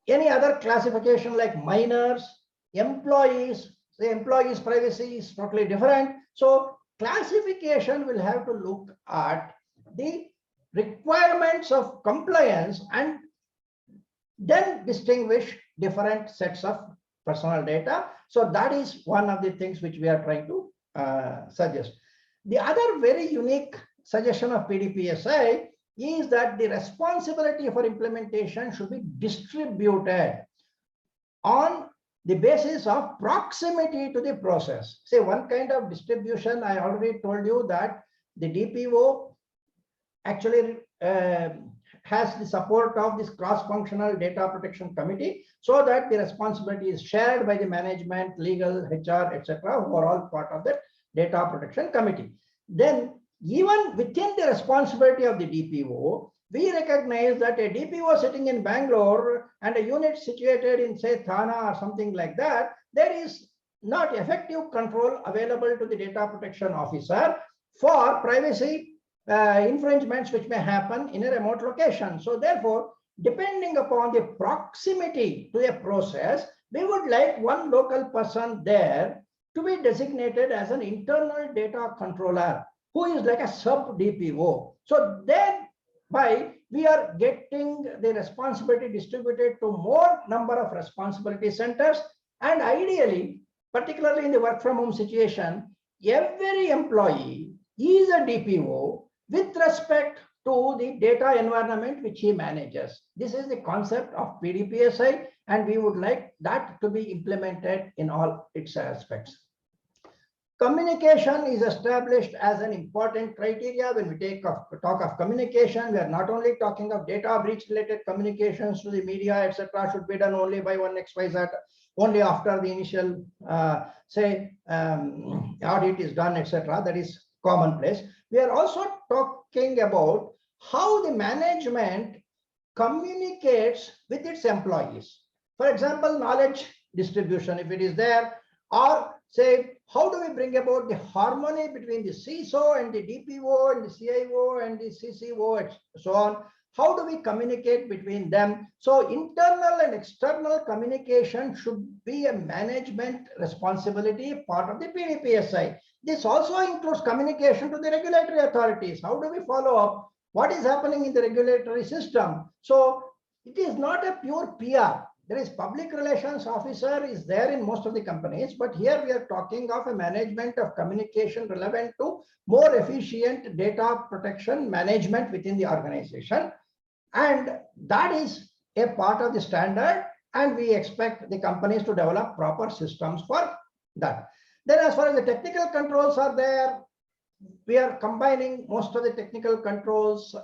any other classification like minors, employees. The employees' privacy is totally different. So classification will have to look at the requirements of compliance and then distinguish different sets of personal data. So that is one of the things which we are trying to suggest. The other very unique suggestion of PDPSI is that the responsibility for implementation should be distributed on the basis of proximity to the process. Say one kind of distribution, I already told you that the DPO actually has the support of this cross-functional data protection committee, so that the responsibility is shared by the management, legal, HR, etc., who are all part of the data protection committee. Then even within the responsibility of the DPO, we recognize that a DPO sitting in Bangalore and a unit situated in, say, Thana or something like that, there is not effective control available to the data protection officer for privacy infringements which may happen in a remote location. So therefore, depending upon the proximity to a process, we would like one local person there to be designated as an internal data controller who is like a sub DPO. So thereby we are getting the responsibility distributed to more number of responsibility centers, and ideally, particularly in the work from home situation, every employee is a DPO with respect to the data environment which he manages. This is the concept of PDPSI, and we would like that to be implemented in all its aspects. Communication is established as an important criteria. When we talk of communication, we are not only talking of data breach related communications to the media, etc., should be done only by one XYZ, only after the initial audit is done, etc. That is commonplace. We are also talking about how the management communicates with its employees. For example, knowledge distribution, if it is there, or say, how do we bring about the harmony between the CISO and the DPO and the CIO and the CCO and so on? How do we communicate between them? So internal and external communication should be a management responsibility, part of the PDPSI. This also includes communication to the regulatory authorities. How do we follow up what is happening in the regulatory system? So it is not a pure PR. There is public relations officer is there in most of the companies, but here we are talking of a management of communication relevant to more efficient data protection management within the organization. And that is a part of the standard, and we expect the companies to develop proper systems for that. Then as far as the technical controls are there, we are combining most of the technical controls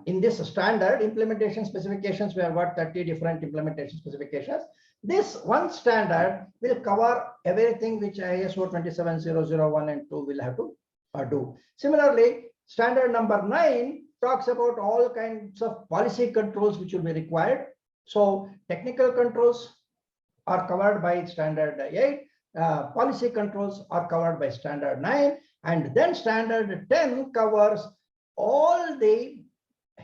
in this standard implementation specifications. We have got 30 different implementation specifications. This one standard will cover everything which ISO 27001 and 2 will have to do. Similarly, standard number 9 talks about all kinds of policy controls which will be required. So technical controls are covered by standard 8. Policy controls are covered by standard 9, and then standard 10 covers all the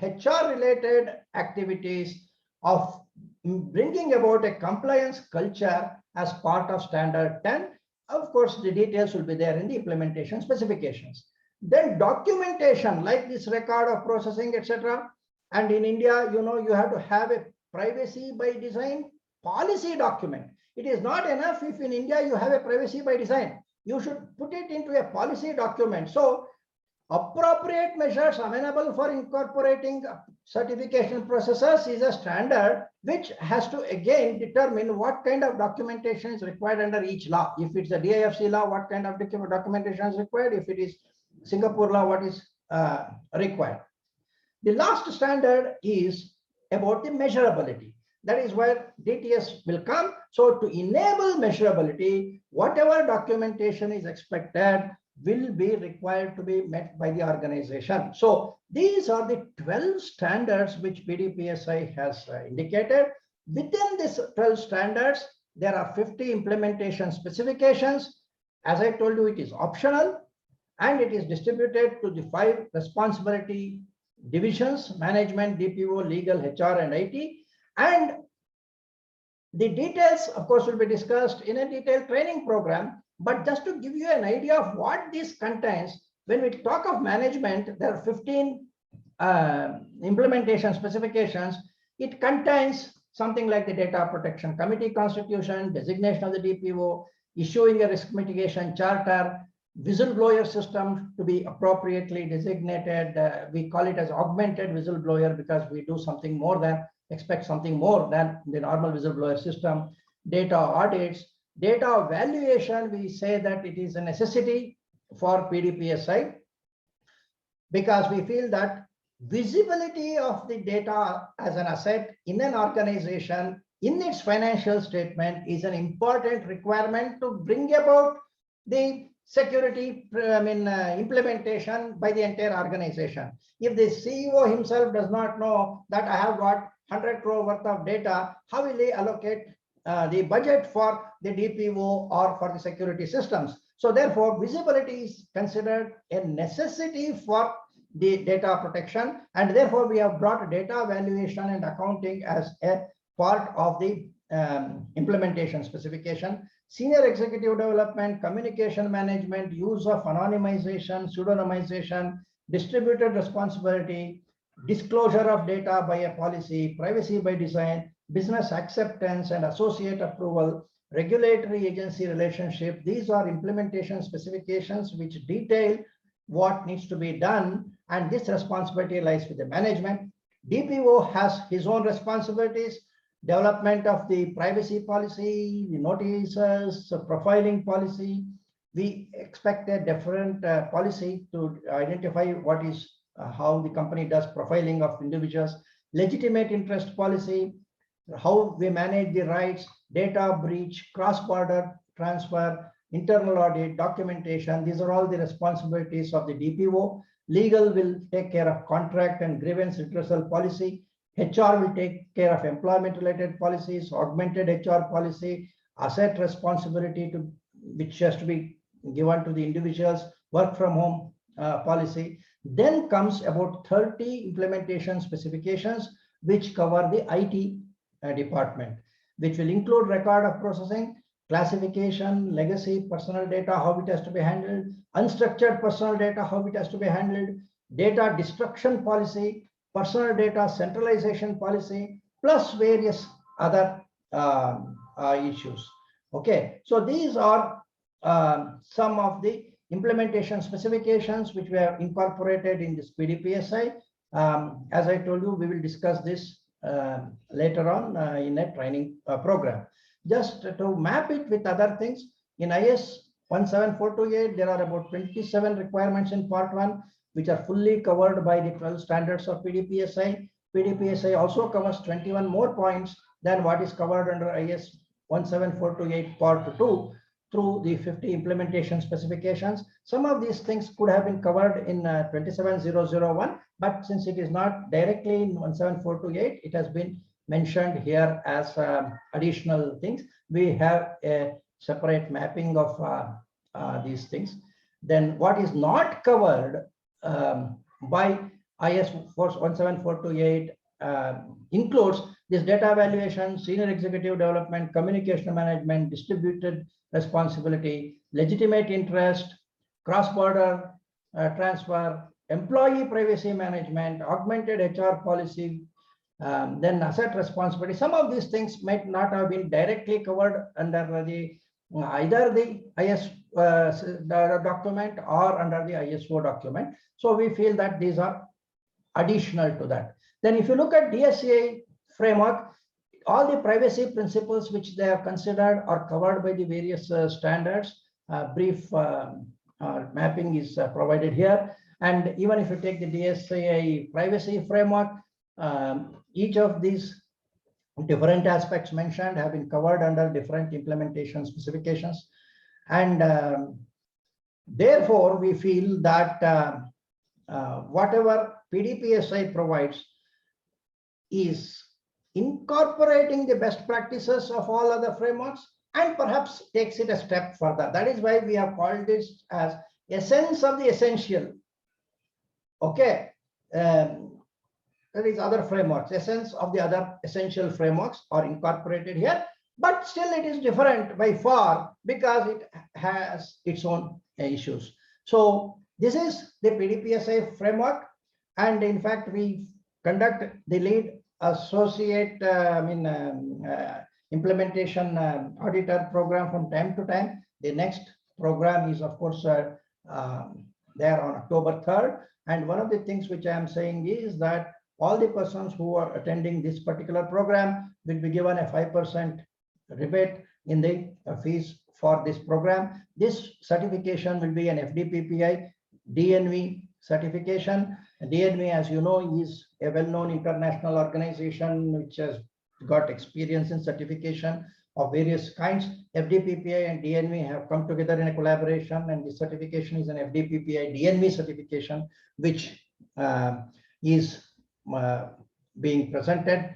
HR related activities of bringing about a compliance culture as part of standard 10. Of course, the details will be there in the implementation specifications. Then documentation like this record of processing, etc. And in India, you have to have a privacy by design policy document. It is not enough if in India you have a privacy by design. You should put it into a policy document. So appropriate measures amenable for incorporating certification processes is a standard which has to again determine what kind of documentation is required under each law. If it's a DIFC law, what kind of documentation is required? If it is Singapore law, what is required? The last standard is about the measurability. That is where DTS will come. So to enable measurability, whatever documentation is expected will be required to be met by the organization. So these are the 12 standards which PDPSI has indicated. Within these 12 standards, there are 50 implementation specifications. As I told you, it is optional and it is distributed to the 5 responsibility divisions: management, DPO, legal, HR, and IT. And the details, of course, will be discussed in a detailed training program. But just to give you an idea of what this contains, when we talk of management, there are 15 implementation specifications. It contains something like the data protection committee constitution, designation of the DPO, issuing a risk mitigation charter, whistleblower system to be appropriately designated. We call it as augmented whistleblower because we do something more than, expect something more than the normal whistleblower system. Data audits, data valuation, we say that it is a necessity for PDPSI because we feel that visibility of the data as an asset in an organization in its financial statement is an important requirement to bring about the security implementation by the entire organization. If the CEO himself does not know that I have got 100 crore worth of data, how will he allocate the budget for the DPO or for the security systems? So therefore, visibility is considered a necessity for the data protection, and therefore we have brought data valuation and accounting as a part of the implementation specification. Senior executive development, communication management, use of anonymization, pseudonymization, distributed responsibility, disclosure of data by a policy, privacy by design, business acceptance and associate approval, regulatory agency relationship. These are implementation specifications which detail what needs to be done, and this responsibility lies with the management. DPO has his own responsibilities: development of the privacy policy, the notices, profiling policy. We expect a different policy to identify what is how the company does profiling of individuals, legitimate interest policy, how we manage the rights, data breach, cross-border transfer, internal audit, documentation. These are all the responsibilities of the DPO. Legal will take care of contract and grievance redressal policy. HR will take care of employment-related policies, augmented HR policy, asset responsibility to which has to be given to the individuals, work from home policy. Then comes about 30 implementation specifications which cover the IT department, which will include record of processing, classification, legacy, personal data, how it has to be handled, unstructured personal data, how it has to be handled, data destruction policy, personal data centralization policy, plus various other issues. Okay, so these are some of the implementation specifications which we have incorporated in this PDPSI. As I told you, we will discuss this later on in a training program. Just to map it with other things, in IS 17428, there are about 27 requirements in part 1, which are fully covered by the 12 standards of PDPSI. PDPSI also covers 21 more points than what is covered under IS 17428 part 2 through the 50 implementation specifications. Some of these things could have been covered in 27001, but since it is not directly in 17428, it has been mentioned here as additional things. We have a separate mapping of these things. Then what is not covered by IS 17428 includes this data evaluation, senior executive development, communication management, distributed responsibility, legitimate interest, cross-border transfer, employee privacy management, augmented HR policy, then asset responsibility. Some of these things might not have been directly covered under the either the IS document or under the ISO document. So we feel that these are additional to that. Then if you look at DSA framework, all the privacy principles which they have considered are covered by the various standards. Brief mapping is provided here. And even if you take the DSA privacy framework, Each of these different aspects mentioned have been covered under different implementation specifications. And therefore, we feel that whatever PDPSI provides is incorporating the best practices of all other frameworks and perhaps takes it a step further. That is why we have called this as essence of the essential. Okay. There is other frameworks, essence of the other essential frameworks are incorporated here, but still it is different by far because it has its own issues. So this is the PDPSA framework, and in fact we conduct the lead associate implementation auditor program from time to time. The next program is of course there on October 3rd, and one of the things which I am saying is that all the persons who are attending this particular program will be given a 5% rebate in the fees for this program. This certification will be an FDPPI DNV certification. DNV, as you know, is a well-known international organization which has got experience in certification of various kinds. FDPPI and DNV have come together in a collaboration, and the certification is an FDPPI DNV certification, which is being presented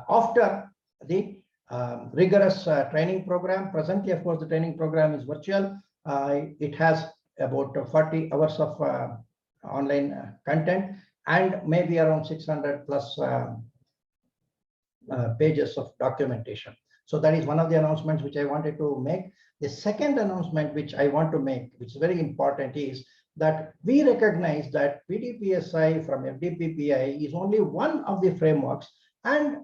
after the rigorous training program. Presently, of course, the training program is virtual. It has about 40 hours of online content and maybe around 600 plus pages of documentation. So that is one of the announcements which I wanted to make. The second announcement which I want to make, which is very important, is that we recognize that PDPSI from FDPPI is only one of the frameworks, and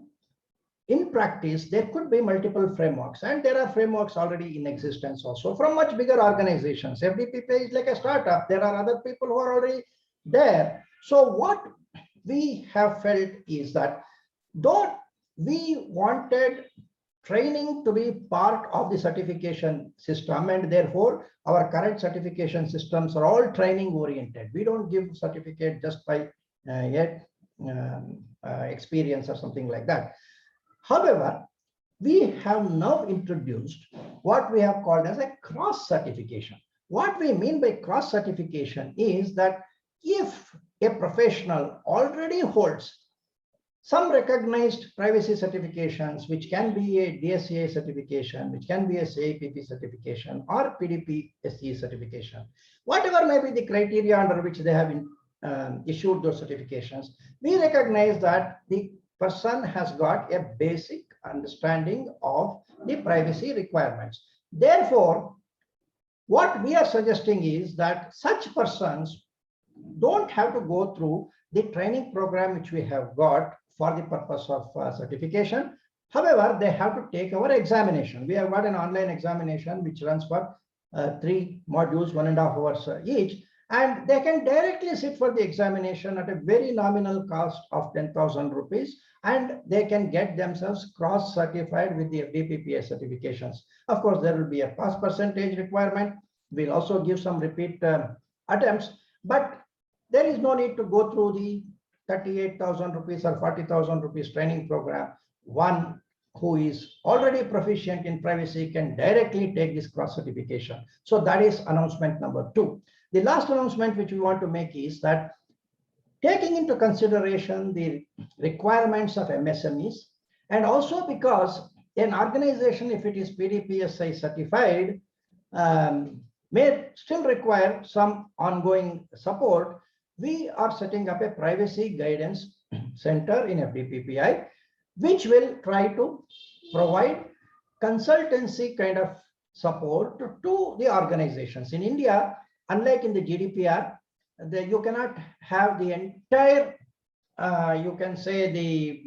in practice there could be multiple frameworks, and there are frameworks already in existence also from much bigger organizations. FDPPI is like a startup. There are other people who are already there. So what we have felt is that though we wanted training to be part of the certification system, and therefore our current certification systems are all training oriented. We don't give certificate just by experience or something like that. However, we have now introduced what we have called as a cross certification. What we mean by cross certification is that if a professional already holds some recognized privacy certifications, which can be a DSCI certification, which can be a CIPP certification or PDPSE certification, whatever may be the criteria under which they have issued those certifications, we recognize that the person has got a basic understanding of the privacy requirements. Therefore, what we are suggesting is that such persons don't have to go through the training program which we have got for the purpose of certification. However, they have to take our examination. We have got an online examination which runs for 3 modules, 1.5 hours each, and they can directly sit for the examination at a very nominal cost of 10,000 rupees, and they can get themselves cross certified with the FDPPA certifications. Of course, there will be a pass percentage requirement. We'll also give some repeat attempts, but there is no need to go through the 38,000 rupees or 40,000 rupees training program. One who is already proficient in privacy can directly take this cross certification. So that is announcement number 2. The last announcement which we want to make is that taking into consideration the requirements of MSMEs, and also because an organization, if it is PDPSI certified, may still require some ongoing support, we are setting up a privacy guidance center in FDPPI, which will try to provide consultancy kind of support to the organizations. In India, unlike in the GDPR, you cannot have the entire, you can say the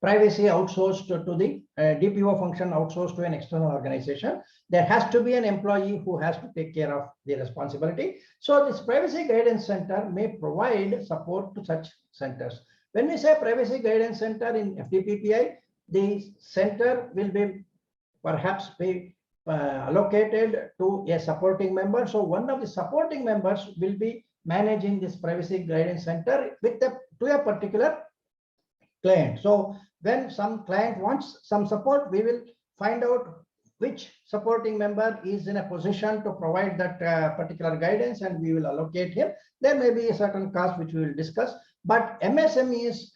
privacy outsourced to the DPO function outsourced to an external organization. There has to be an employee who has to take care of the responsibility. So this privacy guidance center may provide support to such centers. When we say privacy guidance center in FDPPI, the center will be perhaps be allocated to a supporting member. So one of the supporting members will be managing this privacy guidance center with a to a particular client. So when some client wants some support, we will find out which supporting member is in a position to provide that particular guidance, and we will allocate him. There may be a certain cost which we will discuss, but MSMEs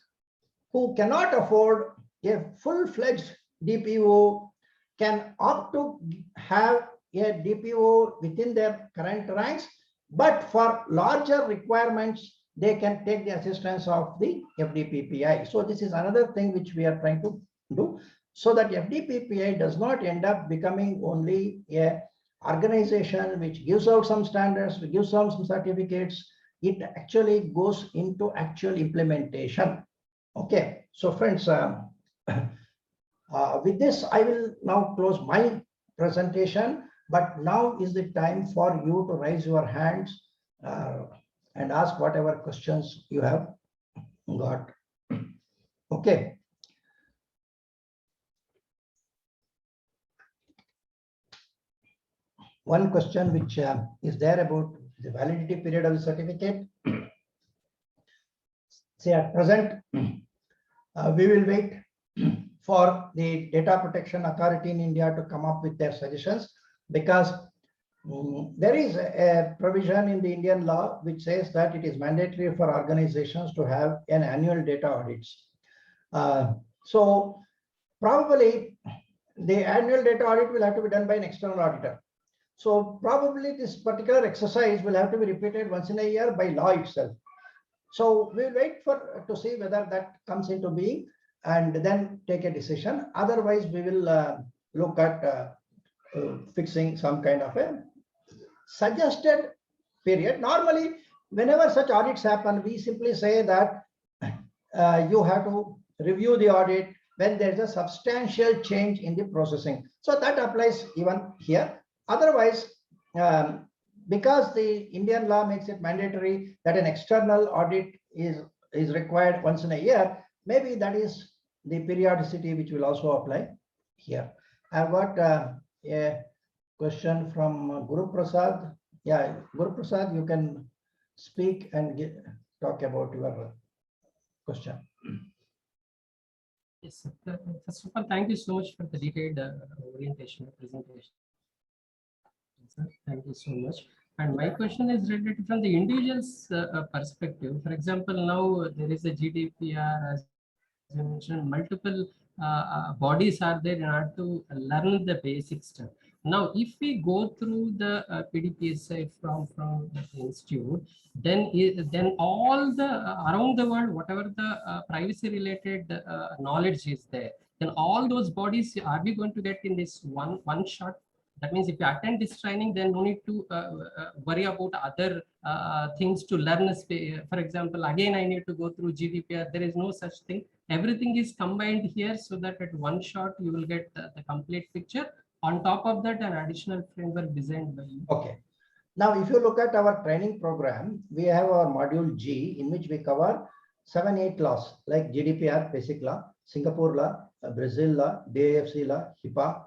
who cannot afford a full-fledged DPO can opt to have a DPO within their current ranks, but for larger requirements, they can take the assistance of the FDPPI. So this is another thing which we are trying to do, so that FDPPI does not end up becoming only a organization which gives out some standards, which gives out some certificates. It actually goes into actual implementation. Okay, so friends, with this, I will now close my presentation, but now is the time for you to raise your hands and ask whatever questions you have got. Okay. One question which is there about the validity period of the certificate. Say at present, we will wait for the Data Protection Authority in India to come up with their suggestions, because there is a provision in the Indian law which says that it is mandatory for organizations to have an annual data audits. So probably the annual data audit will have to be done by an external auditor. So probably this particular exercise will have to be repeated once in a year by law itself. So we'll wait to see whether that comes into being and then take a decision. Otherwise, we will look at fixing some kind of a suggested period. Normally, whenever such audits happen, we simply say that you have to review the audit when there is a substantial change in the processing. So that applies even here. Otherwise, because the Indian law makes it mandatory that an external audit is required once in a year, maybe that is the periodicity which will also apply here. I've got a question from Guru Prasad. Yeah, Guru Prasad, you can speak and talk about your question. Yes, first of all, thank you so much for the detailed orientation presentation. Thank you so much. And my question is related from the individual's perspective. For example, now there is a GDPR, as you mentioned, multiple bodies are there in order to learn the basic stuff. Now, if we go through the PDPSI from the institute, then all the around the world, whatever the privacy related knowledge is there, then all those bodies are we going to get in this one shot? That means if you attend this training, then no need to worry about other things to learn. For example, again, I need to go through GDPR. There is no such thing. Everything is combined here so that at one shot you will get the complete picture. On top of that, an additional framework designed by you. Okay. Now, if you look at our training program, we have our module G, in which we cover 7-8 laws like GDPR, basic law, Singapore law, Brazil law, DAFC law, HIPAA.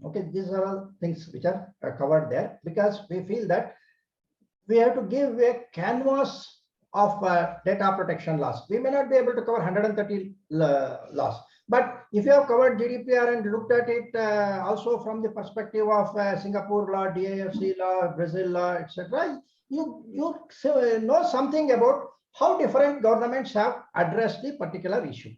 Okay, these are all things which are covered there, because we feel that we have to give a canvas of data protection laws. We may not be able to cover 130 laws, but if you have covered GDPR and looked at it also from the perspective of Singapore law, DAFC law, Brazil law, etc., you know something about how different governments have addressed the particular issue.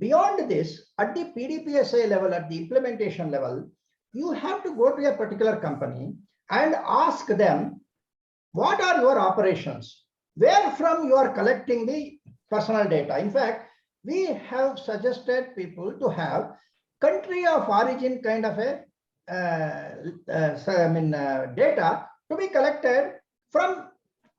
Beyond this, at the PDPSA level, at the implementation level, you have to go to a particular company and ask them, what are your operations? Where from you are collecting the personal data? In fact, we have suggested people to have country of origin kind of a data to be collected from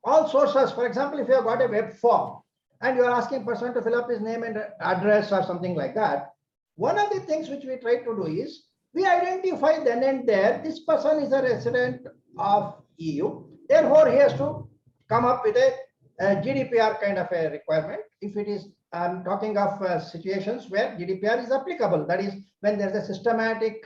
all sources. For example, if you have got a web form, and you are asking a person to fill up his name and address or something like that, one of the things which we try to do is we identify then and there this person is a resident of EU. Therefore, he has to come up with a GDPR kind of a requirement. If it is, I'm talking of situations where GDPR is applicable. That is when there's a systematic,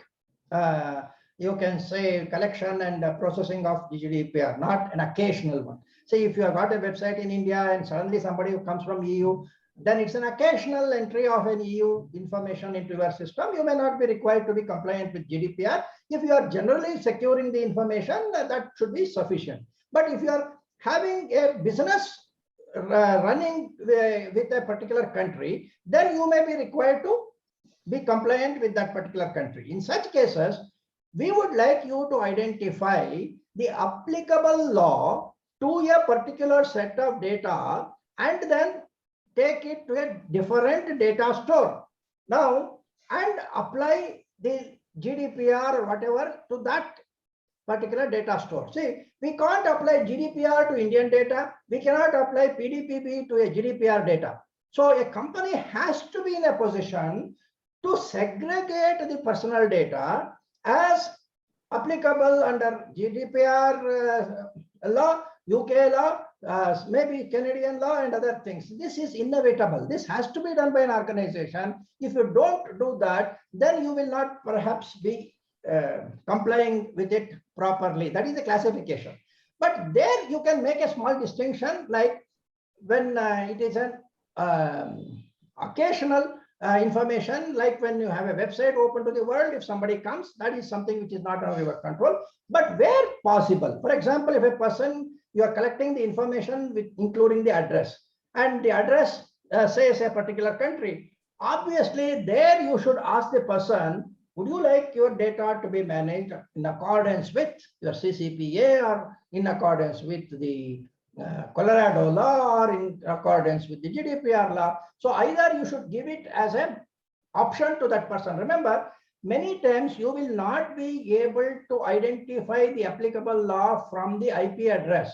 you can say, collection and processing of GDPR, not an occasional one. Say if you have got a website in India and suddenly somebody who comes from EU, then it's an occasional entry of an EU information into your system. You may not be required to be compliant with GDPR. If you are generally securing the information, that should be sufficient. But if you are having a business running with a particular country, then you may be required to be compliant with that particular country. In such cases, we would like you to identify the applicable law to a particular set of data and then take it to a different data store now and apply the GDPR or whatever to that particular data store. See, we can't apply GDPR to Indian data. We cannot apply PDPB to a GDPR data. So a company has to be in a position to segregate the personal data as applicable under GDPR law, UK law, maybe Canadian law and other things. This is inevitable. This has to be done by an organization. If you don't do that, then you will not perhaps be complying with it properly. That is the classification. But there you can make a small distinction, like when it is an occasional information, like when you have a website open to the world, if somebody comes, that is something which is not under your control. But where possible, for example, if a person, you are collecting the information with including the address, and the address says a particular country, obviously there you should ask the person, would you like your data to be managed in accordance with your CCPA or in accordance with the Colorado law or in accordance with the GDPR law? So either you should give it as an option to that person. Remember, many times you will not be able to identify the applicable law from the IP address,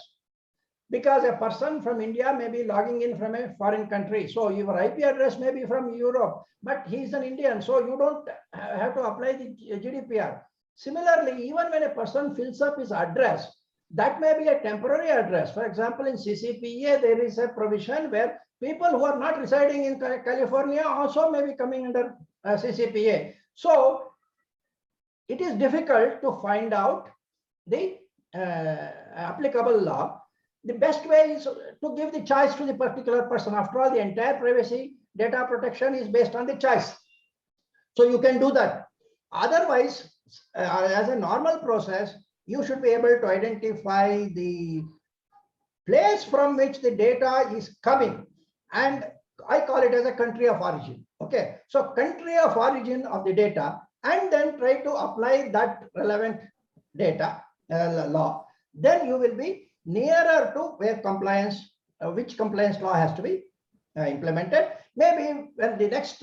because a person from India may be logging in from a foreign country. So your IP address may be from Europe, but he's an Indian, so you don't have to apply the GDPR. Similarly, even when a person fills up his address, that may be a temporary address. For example, in CCPA, there is a provision where people who are not residing in California also may be coming under CCPA. So it is difficult to find out the applicable law. The best way is to give the choice to the particular person. After all, the entire privacy data protection is based on the choice. So you can do that. Otherwise, as a normal process, you should be able to identify the place from which the data is coming. And I call it as a country of origin. Okay. So country of origin of the data, and then try to apply that relevant data law. Then you will be nearer to where compliance, which compliance law has to be implemented. Maybe when the next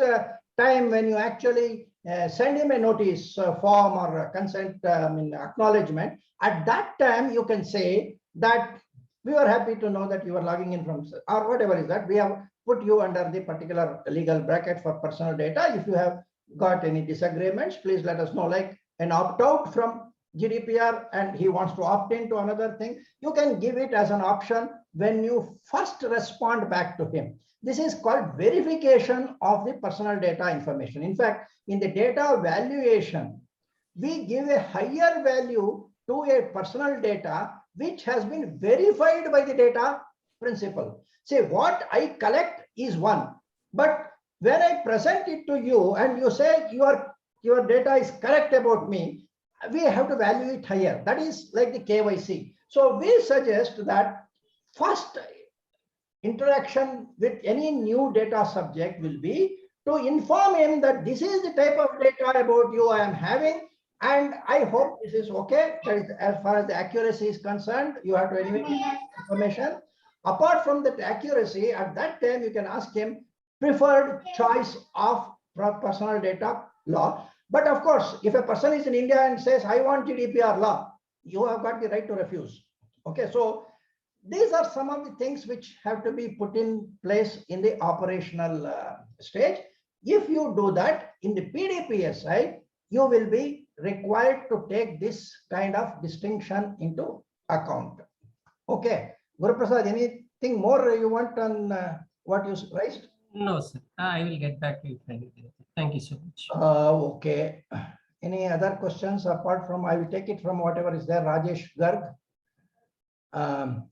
time when you actually send him a notice form or a consent acknowledgement, at that time you can say that we are happy to know that you are logging in from, or whatever is that, we have put you under the particular legal bracket for personal data. If you have got any disagreements, please let us know, like an opt-out from GDPR and he wants to opt into another thing, you can give it as an option when you first respond back to him. This is called verification of the personal data information. In fact, in the data valuation, we give a higher value to a personal data which has been verified by the data principal. Say what I collect is one, but when I present it to you and you say your data is correct about me, we have to value it higher. That is like the KYC. So we suggest that first interaction with any new data subject will be to inform him that this is the type of data about you I am having, and I hope this is okay. That is, as far as the accuracy is concerned, you have to anyway information. Apart from that accuracy, at that time you can ask him preferred choice of personal data law. But of course, if a person is in India and says, I want GDPR law, you have got the right to refuse. Okay, so these are some of the things which have to be put in place in the operational stage. If you do that in the PDPSI, you will be required to take this kind of distinction into account. Okay, Guru Prasad, anything more you want on what you raised? No, sir. I will get back to you. Thank you so much. Okay. Any other questions apart from, I will take it from whatever is there. Rajesh Garg.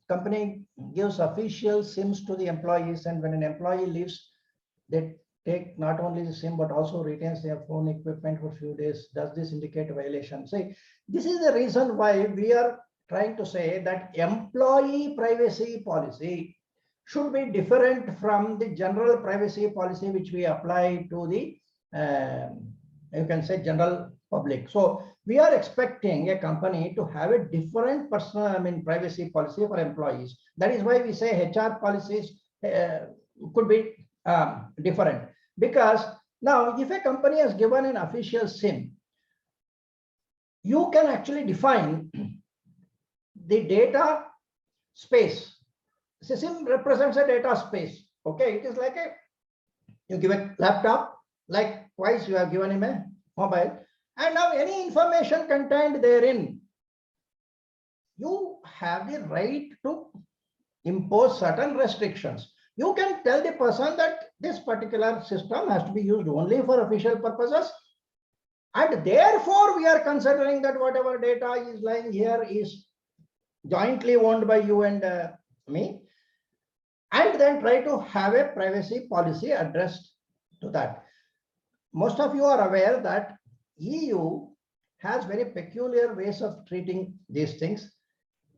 company gives official SIMs to the employees, and when an employee leaves, they take not only the SIM but also retains their phone equipment for a few days. Does this indicate a violation? See, this is the reason why we are trying to say that employee privacy policy should be different from the general privacy policy which we apply to the you can say general public. So we are expecting a company to have a different personal, privacy policy for employees. That is why we say HR policies could be different. Because now, if a company has given an official SIM, you can actually define the data space. So SIM represents a data space. Okay, it is like you give a laptop, likewise you have given him a mobile, and now any information contained therein, you have the right to impose certain restrictions. You can tell the person that this particular system has to be used only for official purposes, and therefore we are considering that whatever data is lying here is jointly owned by you and me, and then try to have a privacy policy addressed to that. Most of you are aware that EU has very peculiar ways of treating these things.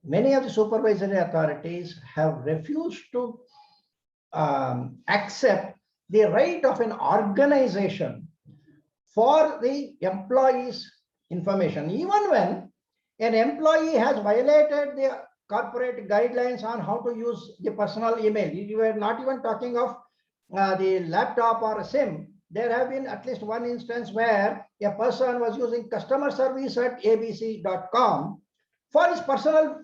Many of the supervisory authorities have refused to accept the right of an organization for the employees' information, even when an employee has violated the corporate guidelines on how to use the personal email. You are not even talking of the laptop or a SIM. There have been at least one instance where a person was using customer service at abc.com for his personal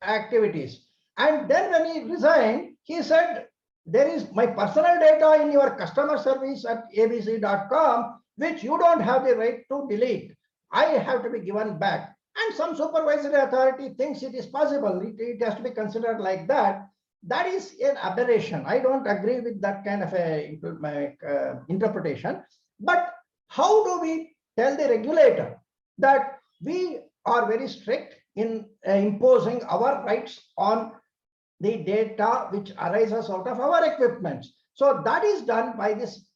activities. And then when he resigned, he said, there is my personal data in your customer service at abc.com, which you don't have the right to delete. I have to be given back. And some supervisory authority thinks it is possible. It has to be considered like that. That is an aberration. I don't agree with that kind of a interpretation. But how do we tell the regulator that we are very strict in imposing our rights on the data which arises out of our equipments? So that is done by this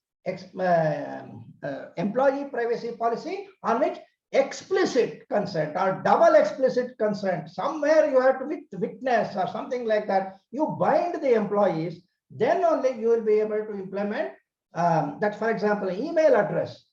employee privacy policy, on which explicit consent or double explicit consent, somewhere you have to witness or something like that, you bind the employees, then only you will be able to implement that. For example, email address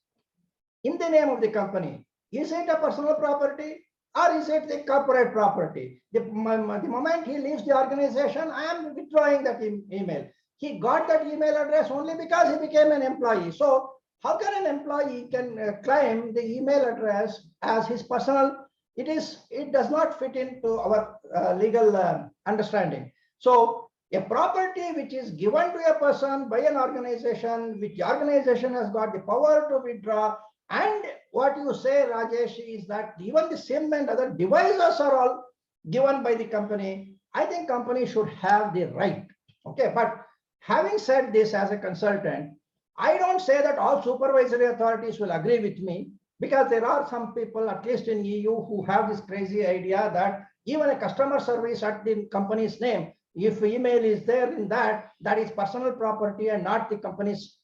in the name of the company, is it a personal property or is it the corporate property? The moment he leaves the organization, I am withdrawing that email. He got that email address only because he became an employee. So how can an employee can claim the email address as his personal? It does not fit into our legal understanding. So a property which is given to a person by an organization, which the organization has got the power to withdraw, and what you say, Rajesh, is that even the SIM and other devices are all given by the company. I think company should have the right. Okay, but having said this, as a consultant, I don't say that all supervisory authorities will agree with me, because there are some people, at least in EU, who have this crazy idea that even a customer service at the company's name, if email is there in that, that is personal property and not the company's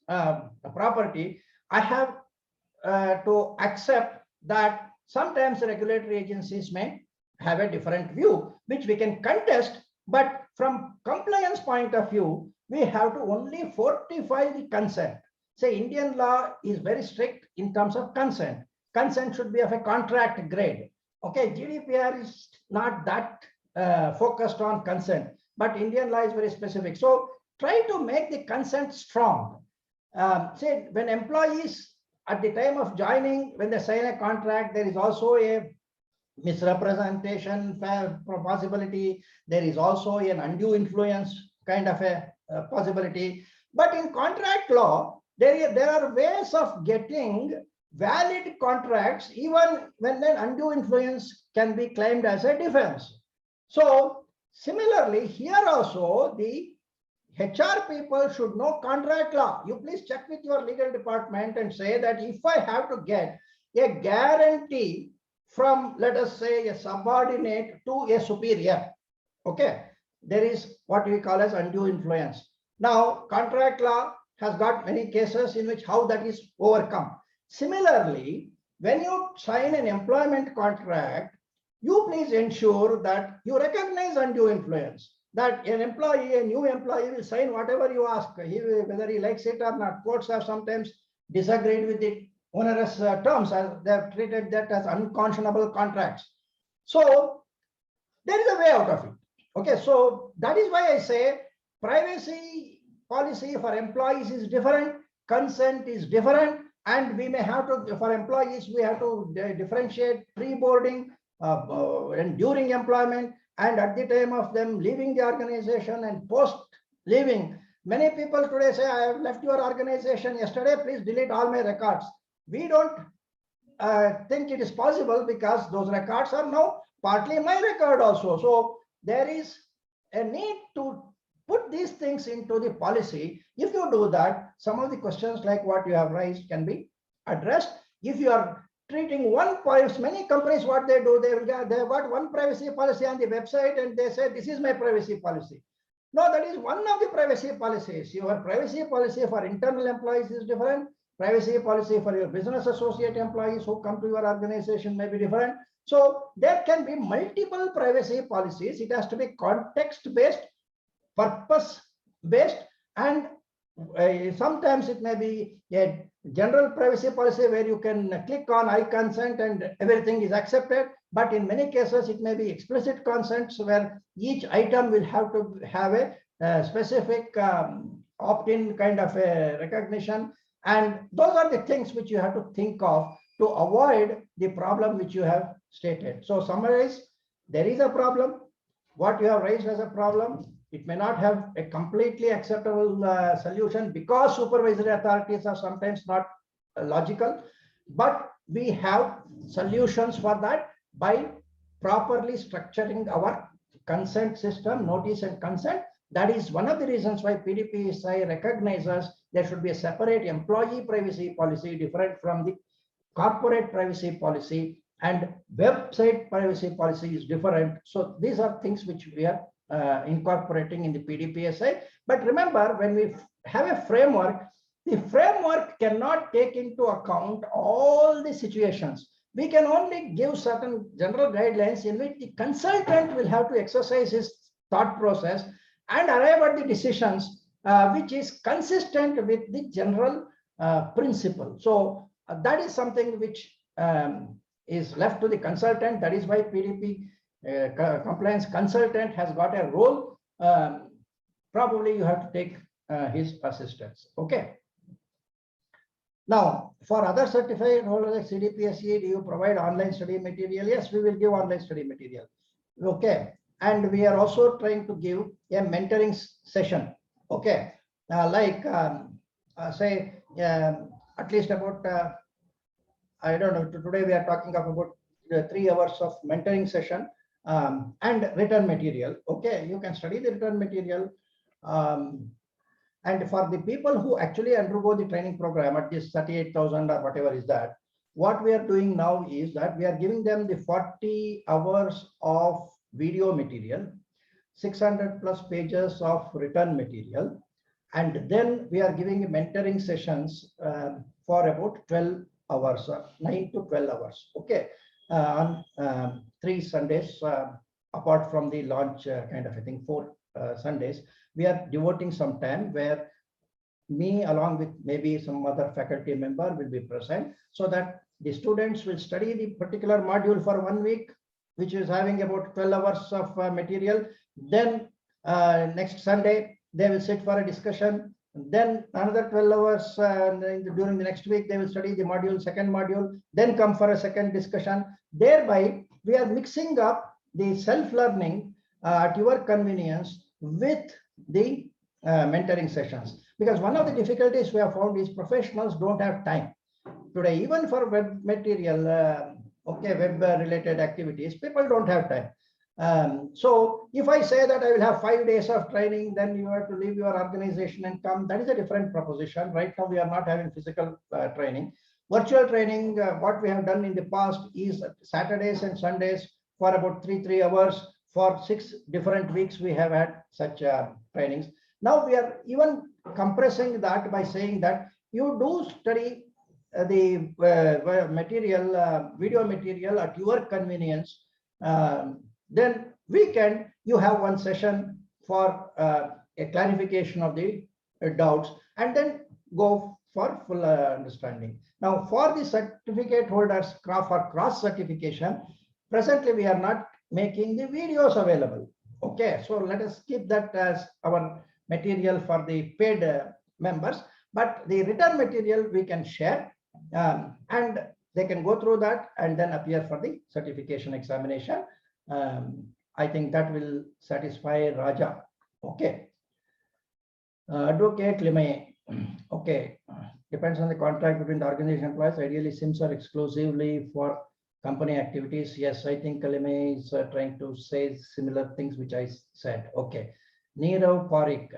property. I have to accept that sometimes the regulatory agencies may have a different view, which we can contest, but from compliance point of view, we have to only fortify the consent. Say Indian law is very strict in terms of consent. Consent should be of a contract grade. Okay, GDPR is not that focused on consent, but Indian law is very specific. So try to make the consent strong. Say when employees at the time of joining, when they sign a contract, there is also a misrepresentation possibility. There is also an undue influence kind of a possibility. But in contract law, there are ways of getting valid contracts even when an undue influence can be claimed as a defense. So similarly, here also the HR people should know contract law. You please check with your legal department and say that if I have to get a guarantee from, let us say, a subordinate to a superior. Okay, there is what we call as undue influence. Now, contract law has got many cases in which how that is overcome. Similarly, when you sign an employment contract, you please ensure that you recognize undue influence. That an employee, a new employee will sign whatever you ask, whether he likes it or not. Courts have sometimes disagreed with the onerous terms, as they have treated that as unconscionable contracts. So there is a way out of it. Okay, so that is why I say privacy policy for employees is different, consent is different, and we may have to, for employees, we have to differentiate pre-boarding and during employment, and at the time of them leaving the organization and post leaving. Many people today say, I have left your organization yesterday, please delete all my records. We don't think it is possible, because those records are now partly my record also. So there is a need to put these things into the policy. If you do that, some of the questions like what you have raised can be addressed. If you are treating one policy, many companies, what they do, they have got one privacy policy on the website and they say, this is my privacy policy. No, that is one of the privacy policies. Your privacy policy for internal employees is different. Privacy policy for your business associate employees who come to your organization may be different. So there can be multiple privacy policies. It has to be context-based, purpose-based, and sometimes it may be a general privacy policy where you can click on I consent and everything is accepted. But in many cases, it may be explicit consents where each item will have to have a specific opt-in kind of a recognition. And those are the things which you have to think of to avoid the problem which you have stated. So summarize, there is a problem. What you have raised as a problem, it may not have a completely acceptable solution because supervisory authorities are sometimes not logical, but we have solutions for that by properly structuring our consent system, notice and consent. That is one of the reasons why PDPSI recognizes there should be a separate employee privacy policy different from the corporate privacy policy, and website privacy policy is different. So these are things which we are incorporating in the PDPSI. But remember, when we have a framework, the framework cannot take into account all the situations. We can only give certain general guidelines in which the consultant will have to exercise his thought process and arrive at the decisions which is consistent with the general principle. So that is something which is left to the consultant. That is why PDP compliance consultant has got a role. Probably you have to take his assistance. Okay. Now, for other certified holders like CDPSE, do you provide online study material? Yes, we will give online study material. Okay. And we are also trying to give a mentoring session. Okay. Say at least about, I don't know, today we are talking of about 3 hours of mentoring session and written material. Okay. You can study the written material. And for the people who actually undergo the training program at this 38,000 or whatever is that, what we are doing now is that we are giving them the 40 hours of video material, 600 plus pages of written material, and then we are giving mentoring sessions for about 12 hours, 9 to 12 hours. Okay, on 3 Sundays, apart from the launch kind of, I think 4 Sundays, we are devoting some time where me along with maybe some other faculty member will be present, so that the students will study the particular module for 1 week, which is having about 12 hours of material. Then next Sunday, they will sit for a discussion. Then another 12 hours during the next week, they will study the module, second module, then come for a second discussion. Thereby, we are mixing up the self-learning at your convenience with the mentoring sessions. Because one of the difficulties we have found is professionals don't have time. Today, even for web material, web related activities, people don't have time. So if I say that I will have 5 days of training, then you have to leave your organization and come, that is a different proposition. Right now, we are not having physical training. Virtual training, what we have done in the past is Saturdays and Sundays for about 3 hours. For 6 different weeks, we have had such trainings. Now we are even compressing that by saying that you do study the material, video material at your convenience. Then weekend, you have one session for a clarification of the doubts, and then go for full understanding. Now, for the certificate holders for cross certification, presently we are not making the videos available. Okay, so let us keep that as our material for the paid members, but the written material we can share, and they can go through that and then appear for the certification examination. I think that will satisfy Raja. Okay. Advocate Limay. Okay. Depends on the contract between the organization and employees. Ideally, SIMs are exclusively for company activities. Yes, I think Limay is trying to say similar things which I said. Okay. Nirav Parikh.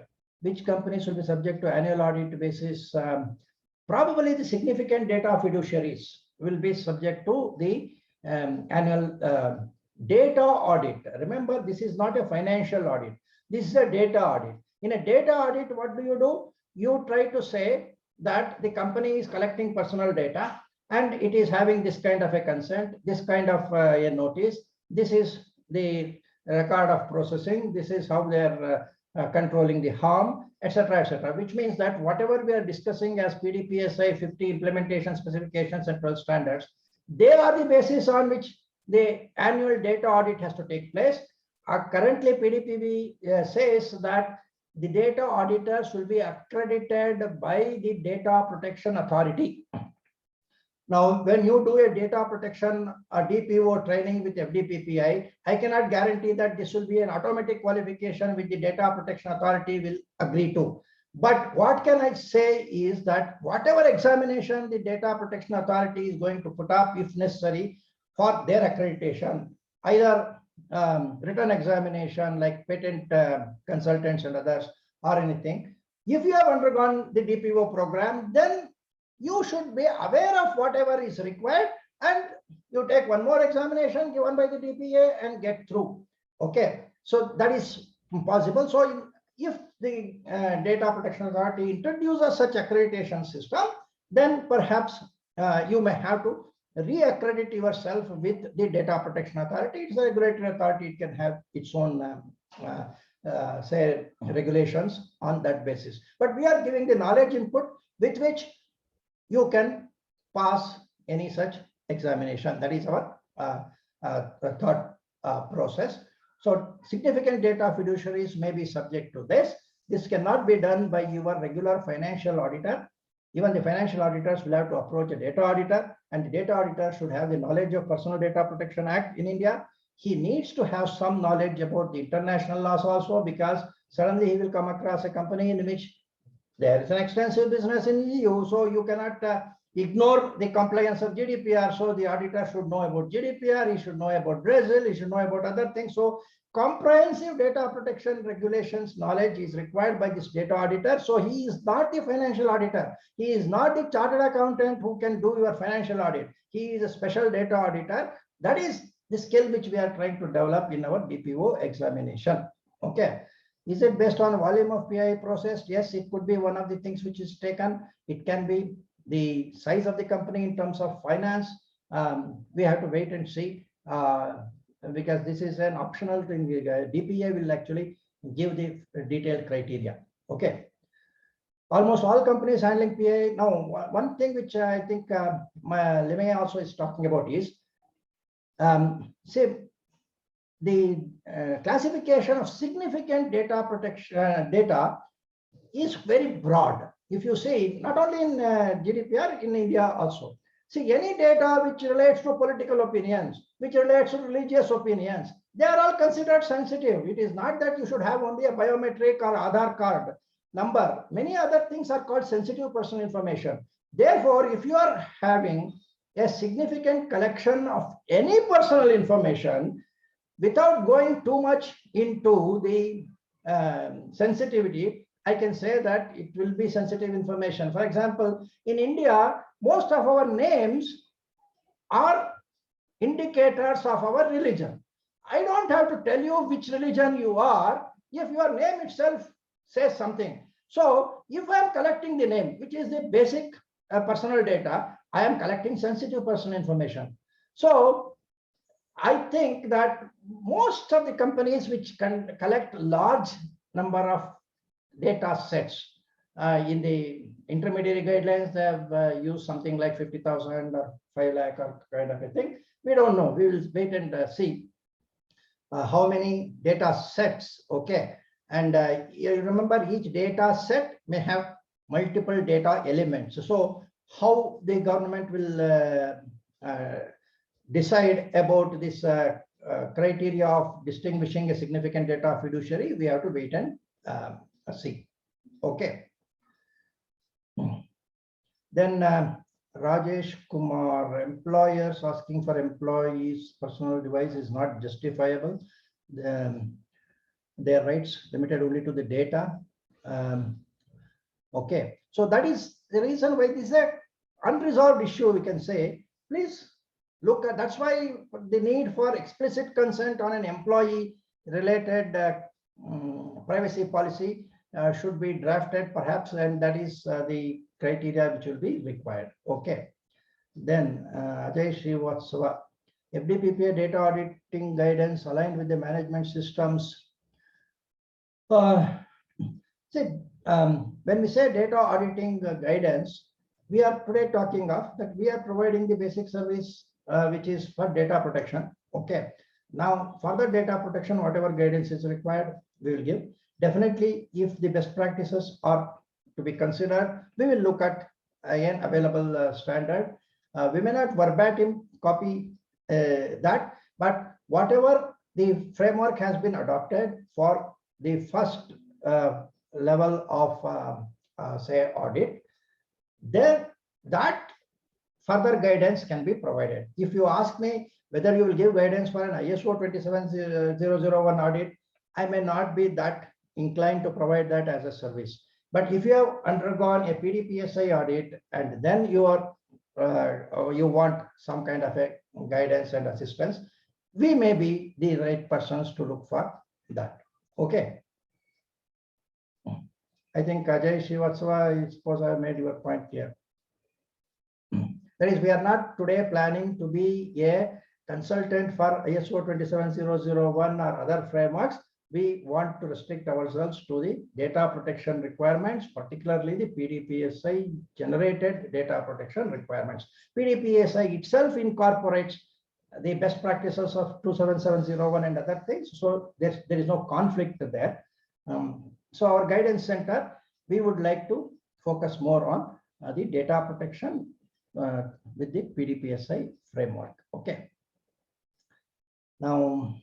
Which companies will be subject to annual audit basis? Probably the significant data fiduciaries will be subject to the annual data audit. Remember, this is not a financial audit. This is a data audit. In a data audit, what do? You try to say that the company is collecting personal data and it is having this kind of a consent, this kind of a notice. This is the record of processing. This is how they are controlling the harm, etc., which means that whatever we are discussing as PDPSI 50 implementation specifications and 12 standards, they are the basis on which the annual data audit has to take place. Currently, PDPB says that the data auditors will be accredited by the Data Protection Authority. Now, when you do a data protection DPO training with FDPPI, I cannot guarantee that this will be an automatic qualification which the Data Protection Authority will agree to. But what can I say is that whatever examination the Data Protection Authority is going to put up, if necessary, for their accreditation, either written examination like patent consultants and others or anything, if you have undergone the DPO program, then you should be aware of whatever is required and you take one more examination given by the DPA and get through. Okay, so that is possible. So if the Data Protection Authority introduces such accreditation system, then perhaps you may have to re-accredit yourself with the Data Protection Authority. It's a regulatory authority. It can have its own say regulations on that basis. But we are giving the knowledge input with which you can pass any such examination. That is our thought process. So significant data fiduciaries may be subject to this. This cannot be done by your regular financial auditor. Even the financial auditors will have to approach a data auditor, and the data auditor should have the knowledge of Personal Data Protection Act in India. He needs to have some knowledge about the international laws also, because suddenly he will come across a company in which there is an extensive business in EU, so you cannot ignore the compliance of GDPR. So the auditor should know about GDPR, he should know about Brazil, he should know about other things. So comprehensive data protection regulations knowledge is required by this data auditor. So he is not the financial auditor. He is not the chartered accountant who can do your financial audit. He is a special data auditor. That is the skill which we are trying to develop in our DPO examination. Okay. Is it based on volume of PI processed? Yes, it could be one of the things which is taken. It can be the size of the company in terms of finance. We have to wait and see, because this is an optional thing. DPA will actually give the detailed criteria. Okay. Almost all companies handling PI. Now, one thing which I think Limay also is talking about is, say, the classification of significant data protection data is very broad. If you see, not only in GDPR, in India also. See, any data which relates to political opinions, which relates to religious opinions, they are all considered sensitive. It is not that you should have only a biometric or Aadhaar card number. Many other things are called sensitive personal information. Therefore, if you are having a significant collection of any personal information, without going too much into the sensitivity, I can say that it will be sensitive information. For example, in India, most of our names are indicators of our religion. I don't have to tell you which religion you are if your name itself says something. So if I am collecting the name, which is the basic personal data, I am collecting sensitive personal information. So I think that most of the companies which can collect large number of data sets in the intermediary guidelines, they have used something like 50,000 or 5 lakh or kind of a thing. We don't know. We will wait and see how many data sets. Okay. And you remember each data set may have multiple data elements. So how the government will decide about this criteria of distinguishing a significant data fiduciary, we have to wait and see. Okay. Then Rajesh Kumar, employers asking for employees' personal device is not justifiable. Their rights limited only to the data. Okay, so that is the reason why this is an unresolved issue, we can say. Please look at, that's why the need for explicit consent on an employee related privacy policy should be drafted perhaps, and that is the criteria which will be required. Okay. Then Ajay Srivatsava, FDPPA data auditing guidance aligned with the management systems. See, when we say data auditing guidance, we are today talking of that we are providing the basic service which is for data protection. Okay. Now, further data protection, whatever guidance is required, we will give. Definitely, if the best practices are to be considered, we will look at an available standard. We may not verbatim copy that, but whatever the framework has been adopted for the first level of say audit, then that further guidance can be provided. If you ask me whether you will give guidance for an ISO 27001 audit, I may not be that inclined to provide that as a service. But if you have undergone a PDPSI audit and then you are you want some kind of a guidance and assistance, we may be the right persons to look for that. Okay. I think Ajay Srivatsava, I suppose I made your point clear. That is, we are not today planning to be a consultant for ISO 27001 or other frameworks. We want to restrict ourselves to the data protection requirements, particularly the PDPSI generated data protection requirements. PDPSI itself incorporates the best practices of 27701 and other things. So there is no conflict there. So our guidance center, we would like to focus more on the data protection with the PDPSI framework. Okay. Now,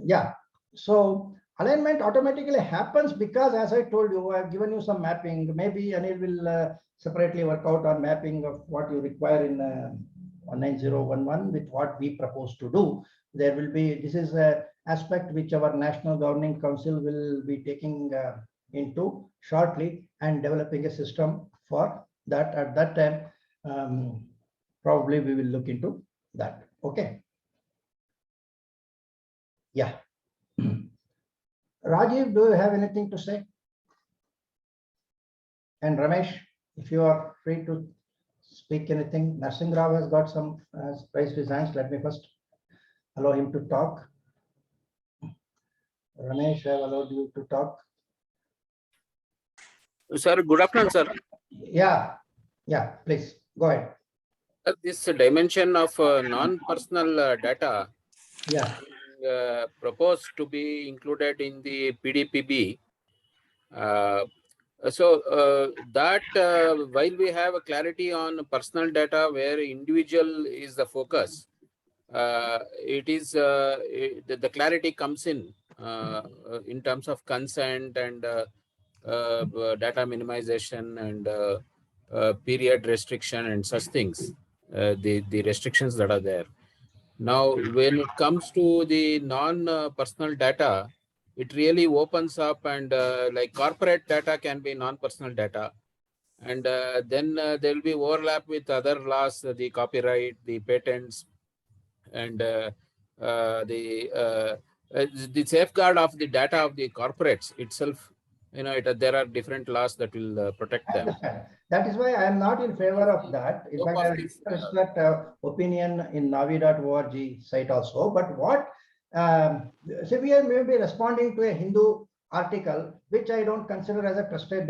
yeah, so alignment automatically happens because, as I told you, I have given you some mapping. Maybe Anil will separately work out on mapping of what you require in 19011 with what we propose to do. There will be, this is an aspect which our National Governing Council will be taking into shortly and developing a system for that. At that time, probably we will look into that. Okay. Yeah. Rajiv, do you have anything to say? And Ramesh, if you are free to speak anything. Narsingh Rao has got some raised his hands. Let me first allow him to talk. Ramesh, I have allowed you to talk. Sir, good afternoon, sir. Yeah, please go ahead. This dimension of non-personal data, Yeah, proposed to be included in the PDPB. While we have a clarity on personal data where individual is the focus, it is the clarity comes in terms of consent and data minimization and period restriction and such things, the restrictions that are there. Now, when it comes to the non-personal data, it really opens up, and like corporate data can be non-personal data. And then there will be overlap with other laws, the copyright, the patents, and the safeguard of the data of the corporates itself. There are different laws that will protect I them. understand. That is why I am not in favor of that. In fact, I expressed that opinion in Naavi.org site also. But what, so we may be responding to a Hindu article, which I don't consider as a trusted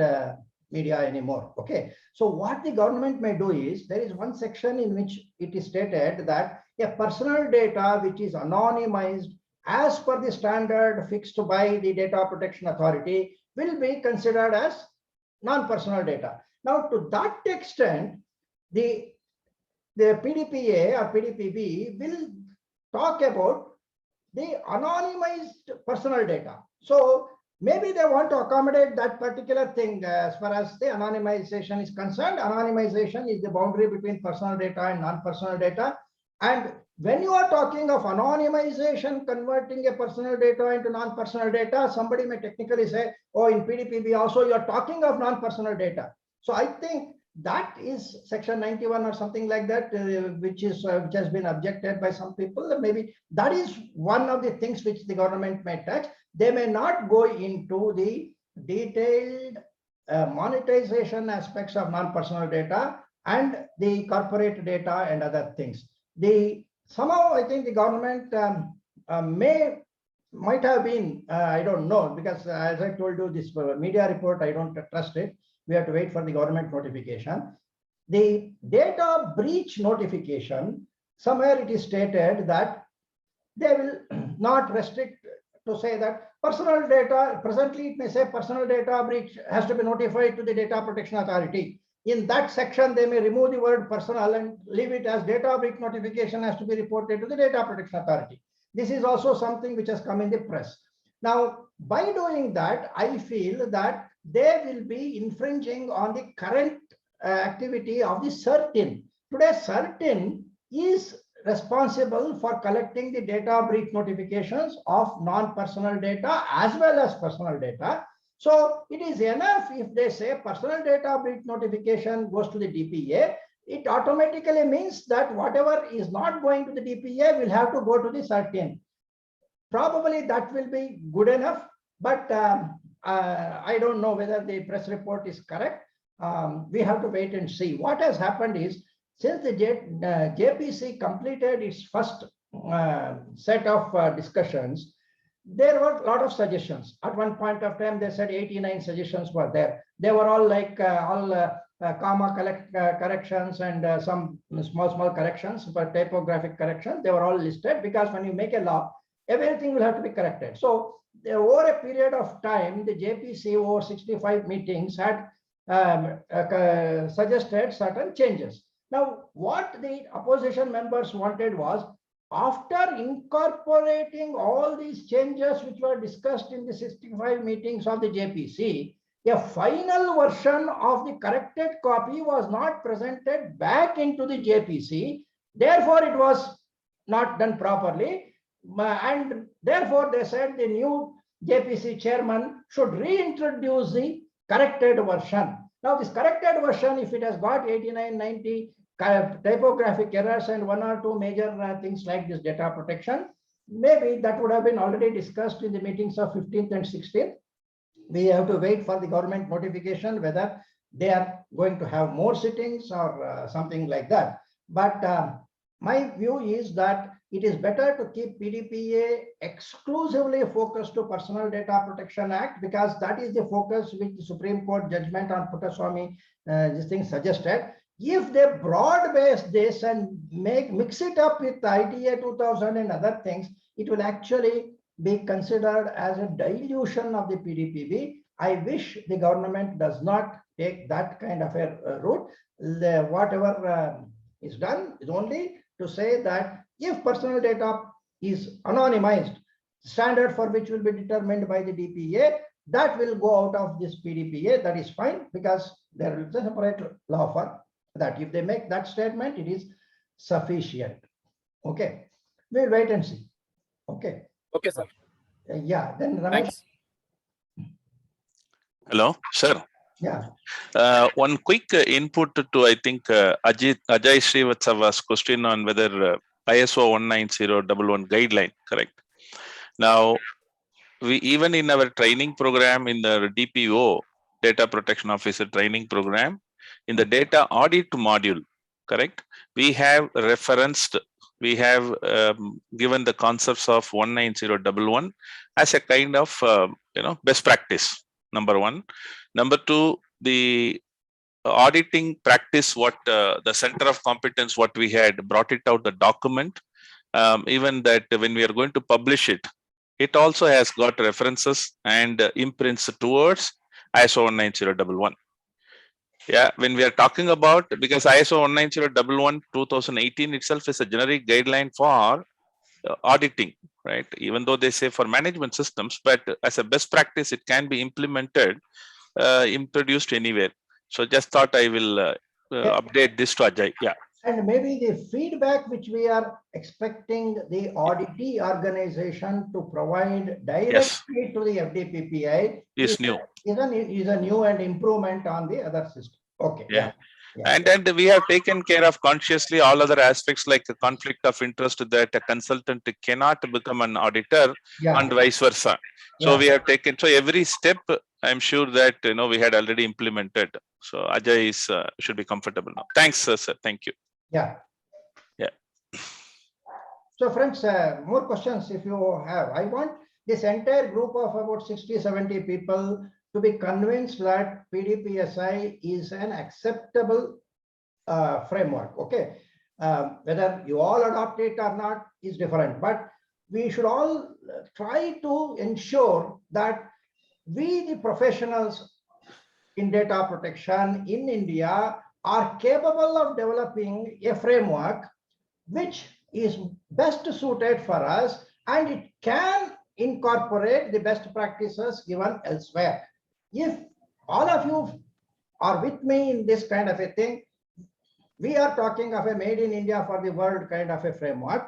media anymore. Okay. So what the government may do is, there is one section in which it is stated that a personal data which is anonymized as per the standard fixed by the Data Protection Authority will be considered as non-personal data. Now, to that extent, the PDPA or PDPB will talk about the anonymized personal data. So maybe they want to accommodate that particular thing as far as the anonymization is concerned. Anonymization is the boundary between personal data and non-personal data. And when you are talking of anonymization, converting a personal data into non-personal data, somebody may technically say, oh, in PDPB also, you're talking of non-personal data. So I think that is section 91 or something like that, which has been objected by some people. Maybe that is one of the things which the government may touch. They may not go into the detailed monetization aspects of non-personal data and the corporate data and other things. Somehow I think the government might have been, I don't know, because as I told you, this media report, I don't trust it. We have to wait for the government notification. The data breach notification, somewhere it is stated that they will not restrict to say that personal data, presently it may say personal data breach has to be notified to the Data Protection Authority. In that section, they may remove the word personal and leave it as data breach notification has to be reported to the Data Protection Authority. This is also something which has come in the press. Now, by doing that, I feel that they will be infringing on the current activity of the CERT-In. Today, CERT-In is responsible for collecting the data breach notifications of non-personal data as well as personal data. So it is enough if they say personal data breach notification goes to the DPA. It automatically means that whatever is not going to the DPA will have to go to the CERT-In. Probably that will be good enough, but I don't know whether the press report is correct. We have to wait and see. What has happened is, since the JPC completed its first set of discussions, there were a lot of suggestions. At one point of time, they said 89 suggestions were there. They were all like comma corrections and some small corrections, but typographic corrections. They were all listed because when you make a law, everything will have to be corrected. So over a period of time, the JPC over 65 meetings had suggested certain changes. Now, what the opposition members wanted was, after incorporating all these changes which were discussed in the 65 meetings of the JPC, a final version of the corrected copy was not presented back into the JPC. Therefore, it was not done properly. And therefore, they said the new JPC chairman should reintroduce the corrected version. Now, this corrected version, if it has got 89, 90 typographic errors and one or two major things like this data protection, maybe that would have been already discussed in the meetings of 15th and 16th. We have to wait for the government notification whether they are going to have more sittings or something like that. But my view is that it is better to keep PDPA exclusively focused to Personal Data Protection Act, because that is the focus which the Supreme Court judgment on Puttaswamy this thing suggested. If they broad base this and mix it up with ITA 2000 and other things, it will actually be considered as a dilution of the PDPB. I wish the government does not take that kind of a route. Whatever is done is only to say that if personal data is anonymized, standard for which will be determined by the DPA, that will go out of this PDPA. That is fine, because there is a separate law for that. If they make that statement, it is sufficient. Okay, we'll wait and see. Okay. Okay, sir. Yeah, then Ramesh. Thanks. Hello, sir. Yeah. One quick input to, I think, Ajay Srivatsava's question on whether ISO 19011 guideline, correct? Now, we even in our training program in the DPO, Data Protection Officer training program, in the data audit module, correct? We have referenced, we have given the concepts of 19011 as a kind of, best practice, number one. Number two, the auditing practice, what the center of competence, what we had brought it out, the document, even that when we are going to publish it, it also has got references and imprints towards ISO 19011. Yeah, when we are talking about, because ISO 19011 2018 itself is a generic guideline for auditing, right? Even though they say for management systems, but as a best practice, it can be implemented, introduced anywhere. So just thought I will update this to Ajay. Yeah. And maybe the feedback which we are expecting the auditee organization to provide directly to the FDPPI is new. Is a new and improvement on the other system. Okay. Yeah. And we have taken care of consciously all other aspects like a conflict of interest, that a consultant cannot become an auditor and vice versa. So we have taken, so every step, I'm sure that, we had already implemented. So Ajay is should be comfortable now. Thanks, sir. Thank you. Yeah. Yeah. So friends, more questions if you have. I want this entire group of about 60, 70 people to be convinced that PDPSI is an acceptable framework. Okay. Whether you all adopt it or not is different, but we should all try to ensure that we, the professionals in data protection in India, are capable of developing a framework which is best suited for us, and it can incorporate the best practices given elsewhere. If all of you are with me in this kind of a thing, we are talking of a made in India for the world kind of a framework.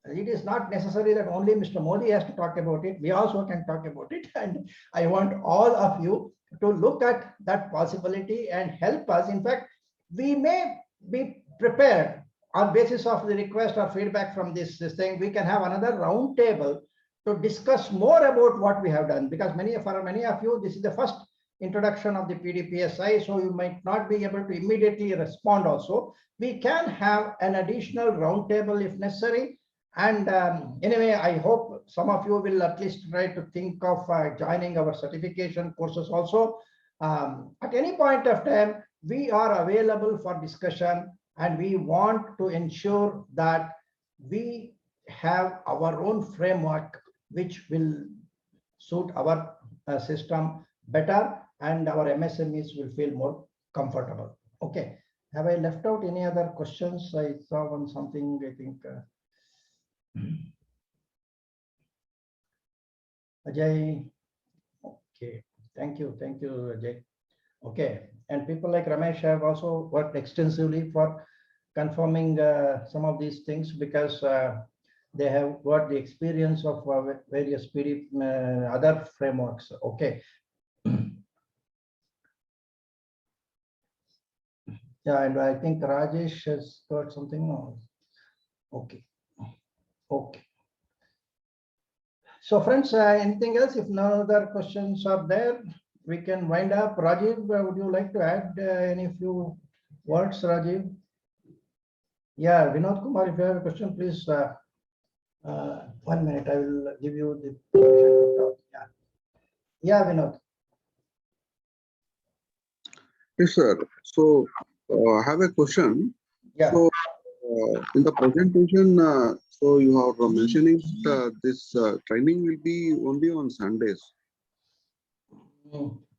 It is not necessary that only Mr. Modi has to talk about it. We also can talk about it. And I want all of you to look at that possibility and help us. In fact, we may be prepared on basis of the request or feedback from this thing. We can have another round table to discuss more about what we have done, because for many of you, this is the first introduction of the PDPSI, so you might not be able to immediately respond also. We can have an additional round table if necessary. And anyway, I hope some of you will at least try to think of joining our certification courses also. At any point of time, we are available for discussion, and we want to ensure that we have our own framework which will suit our system better, and our MSMEs will feel more comfortable. Okay. Have I left out any other questions? I saw on something, I think. Ajay. Okay. Thank you, Ajay. Okay. And people like Ramesh have also worked extensively for confirming some of these things, because they have got the experience of various other frameworks. Okay. Yeah, and I think Rajesh has got something. Okay. Okay. So friends, anything else? If no other questions are there, we can wind up. Rajiv, would you like to add any few words, Rajiv? Yeah, Vinod Kumar, if you have a question, please. 1 minute, I will give you the permission to talk. Yeah, Vinod. Yes, sir. So I have a question. Yeah. So in the presentation, so you are mentioning this training will be only on Sundays.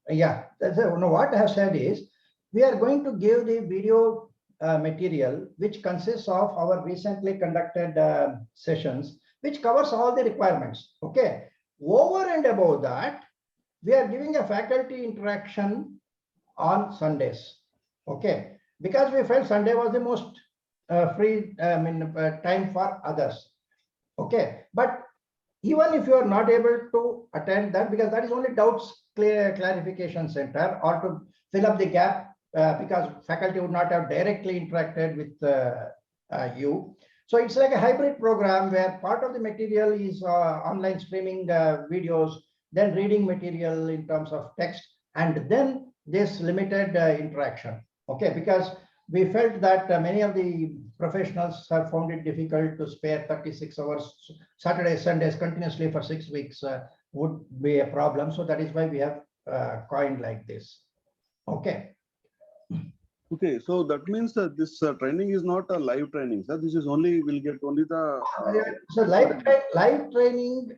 Yeah, what I have said is, we are going to give the video material which consists of our recently conducted sessions, which covers all the requirements. Okay. Over and above that, we are giving a faculty interaction on Sundays. Okay. Because we felt Sunday was the most free time for others. Okay. But even if you are not able to attend that, because that is only doubts clarification center or to fill up the gap because faculty would not have directly interacted with you. So it's like a hybrid program where part of the material is online streaming videos, then reading material in terms of text, and then this limited interaction. Okay, because we felt that many of the professionals have found it difficult to spare 36 hours, Saturdays, Sundays continuously for 6 weeks would be a problem. So that is why we have coined like this. Okay. Okay, so that means that this training is not a live training, sir. This is only, we'll get only the. So live training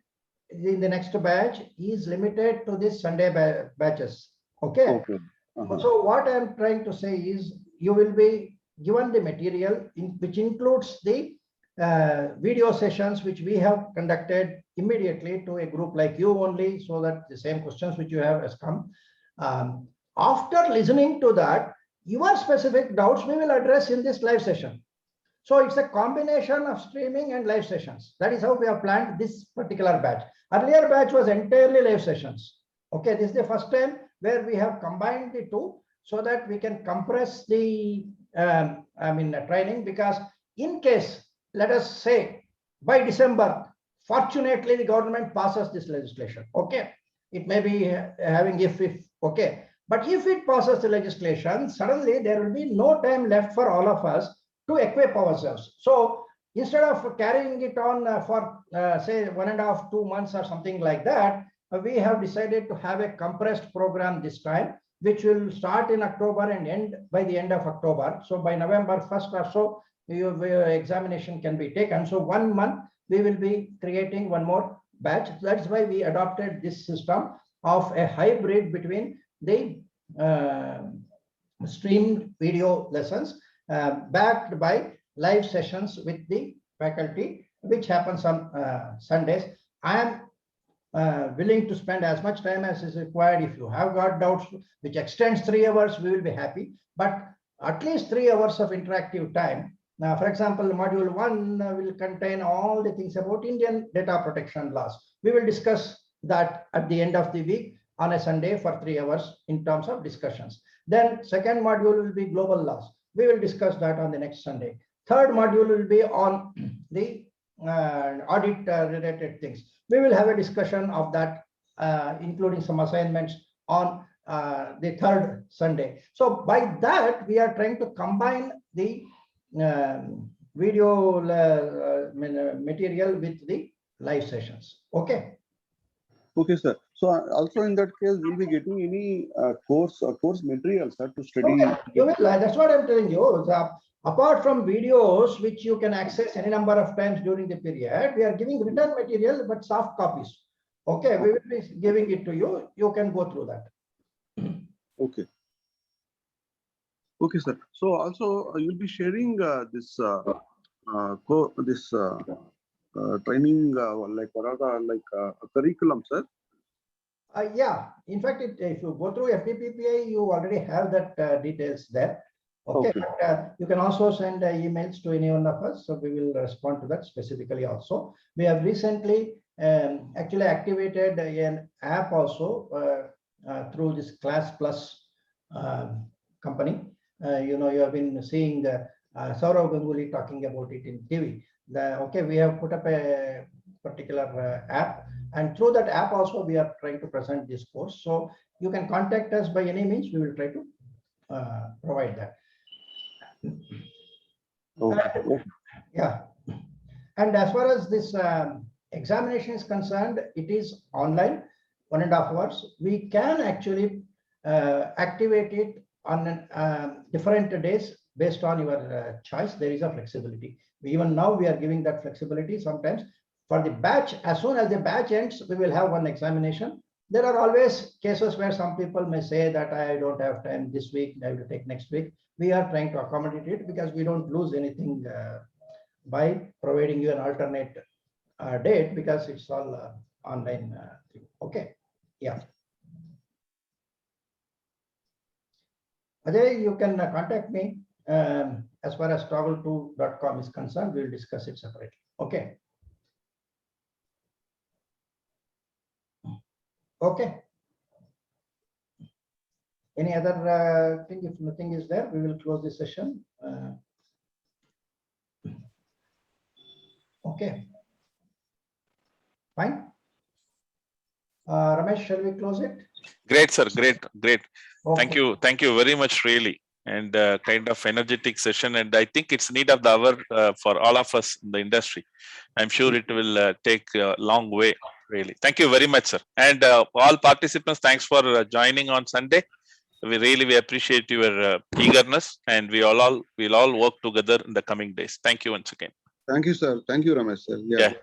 in the next batch is limited to this Sunday batches. Okay. Okay. So what I'm trying to say is you will be given the material which includes the video sessions which we have conducted immediately to a group like you only, so that the same questions which you have has come. After listening to that, your specific doubts we will address in this live session. So it's a combination of streaming and live sessions. That is how we have planned this particular batch. Earlier batch was entirely live sessions. Okay, this is the first time where we have combined the two so that we can compress the training, because in case, let us say by December, fortunately the government passes this legislation. Okay, it may be having if okay, but if it passes the legislation, suddenly there will be no time left for all of us to equip ourselves. So instead of carrying it on for say 1.5 to 2 months or something like that, we have decided to have a compressed program this time, which will start in October and end by the end of October. So by November 1st or so, your examination can be taken. So 1 month, we will be creating one more batch. That's why we adopted this system of a hybrid between the streamed video lessons backed by live sessions with the faculty, which happens on Sundays. I am willing to spend as much time as is required. If you have got doubts which extends 3 hours, we will be happy, but at least 3 hours of interactive time. Now, for example, module 1 will contain all the things about Indian data protection laws. We will discuss that at the end of the week on a Sunday for 3 hours in terms of discussions. Then second module will be global laws. We will discuss that on the next Sunday. Third module will be on the audit related things. We will have a discussion of that, including some assignments on the third Sunday. So by that, we are trying to combine the video material with the live sessions. Okay. Okay, sir. So also in that case, we'll be getting any course materials, sir, to study. You will. That's what I'm telling you. Apart from videos, which you can access any number of times during the period, we are giving written material, but soft copies. Okay, we will be giving it to you. You can go through that. Okay. Okay, sir. So also you'll be sharing this training like curriculum, sir. Yeah. In fact, if you go through PDPSI, you already have that details there. Okay. But, you can also send emails to any one of us, so we will respond to that specifically also. We have recently actually activated an app also through this Class Plus company. You have been seeing Saurav Ganguly talking about it in TV. We have put up a particular app, and through that app also we are trying to present this course. So you can contact us by any means. We will try to provide that. Okay. Yeah. And as far as this examination is concerned, it is online, 1.5 hours. We can actually activate it on different days based on your choice. There is a flexibility. Even now we are giving that flexibility. Sometimes for the batch, as soon as the batch ends, we will have one examination. There are always cases where some people may say that I don't have time this week, I will take next week. We are trying to accommodate it because we don't lose anything by providing you an alternate date, because it's all online. Okay. Yeah. Ajay, you can contact me as far as toggle2.com is concerned. We'll discuss it separately. Okay. Okay. Any other thing? If nothing is there, we will close the session. Okay. Fine. Ramesh, shall we close it? Great, sir. Great. Okay. Thank you very much, really. And kind of energetic session. And I think it's need of the hour for all of us in the industry. I'm sure it will take a long way, really. Thank you very much, sir. And all participants, thanks for joining on Sunday. We appreciate your eagerness, and we'll all work together in the coming days. Thank you once again. Thank you, sir. Thank you, Ramesh, sir. Yeah.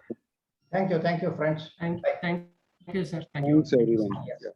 Thank you, friends. Thank you, sir. Thank you. Thanks, everyone. Yes. Yeah.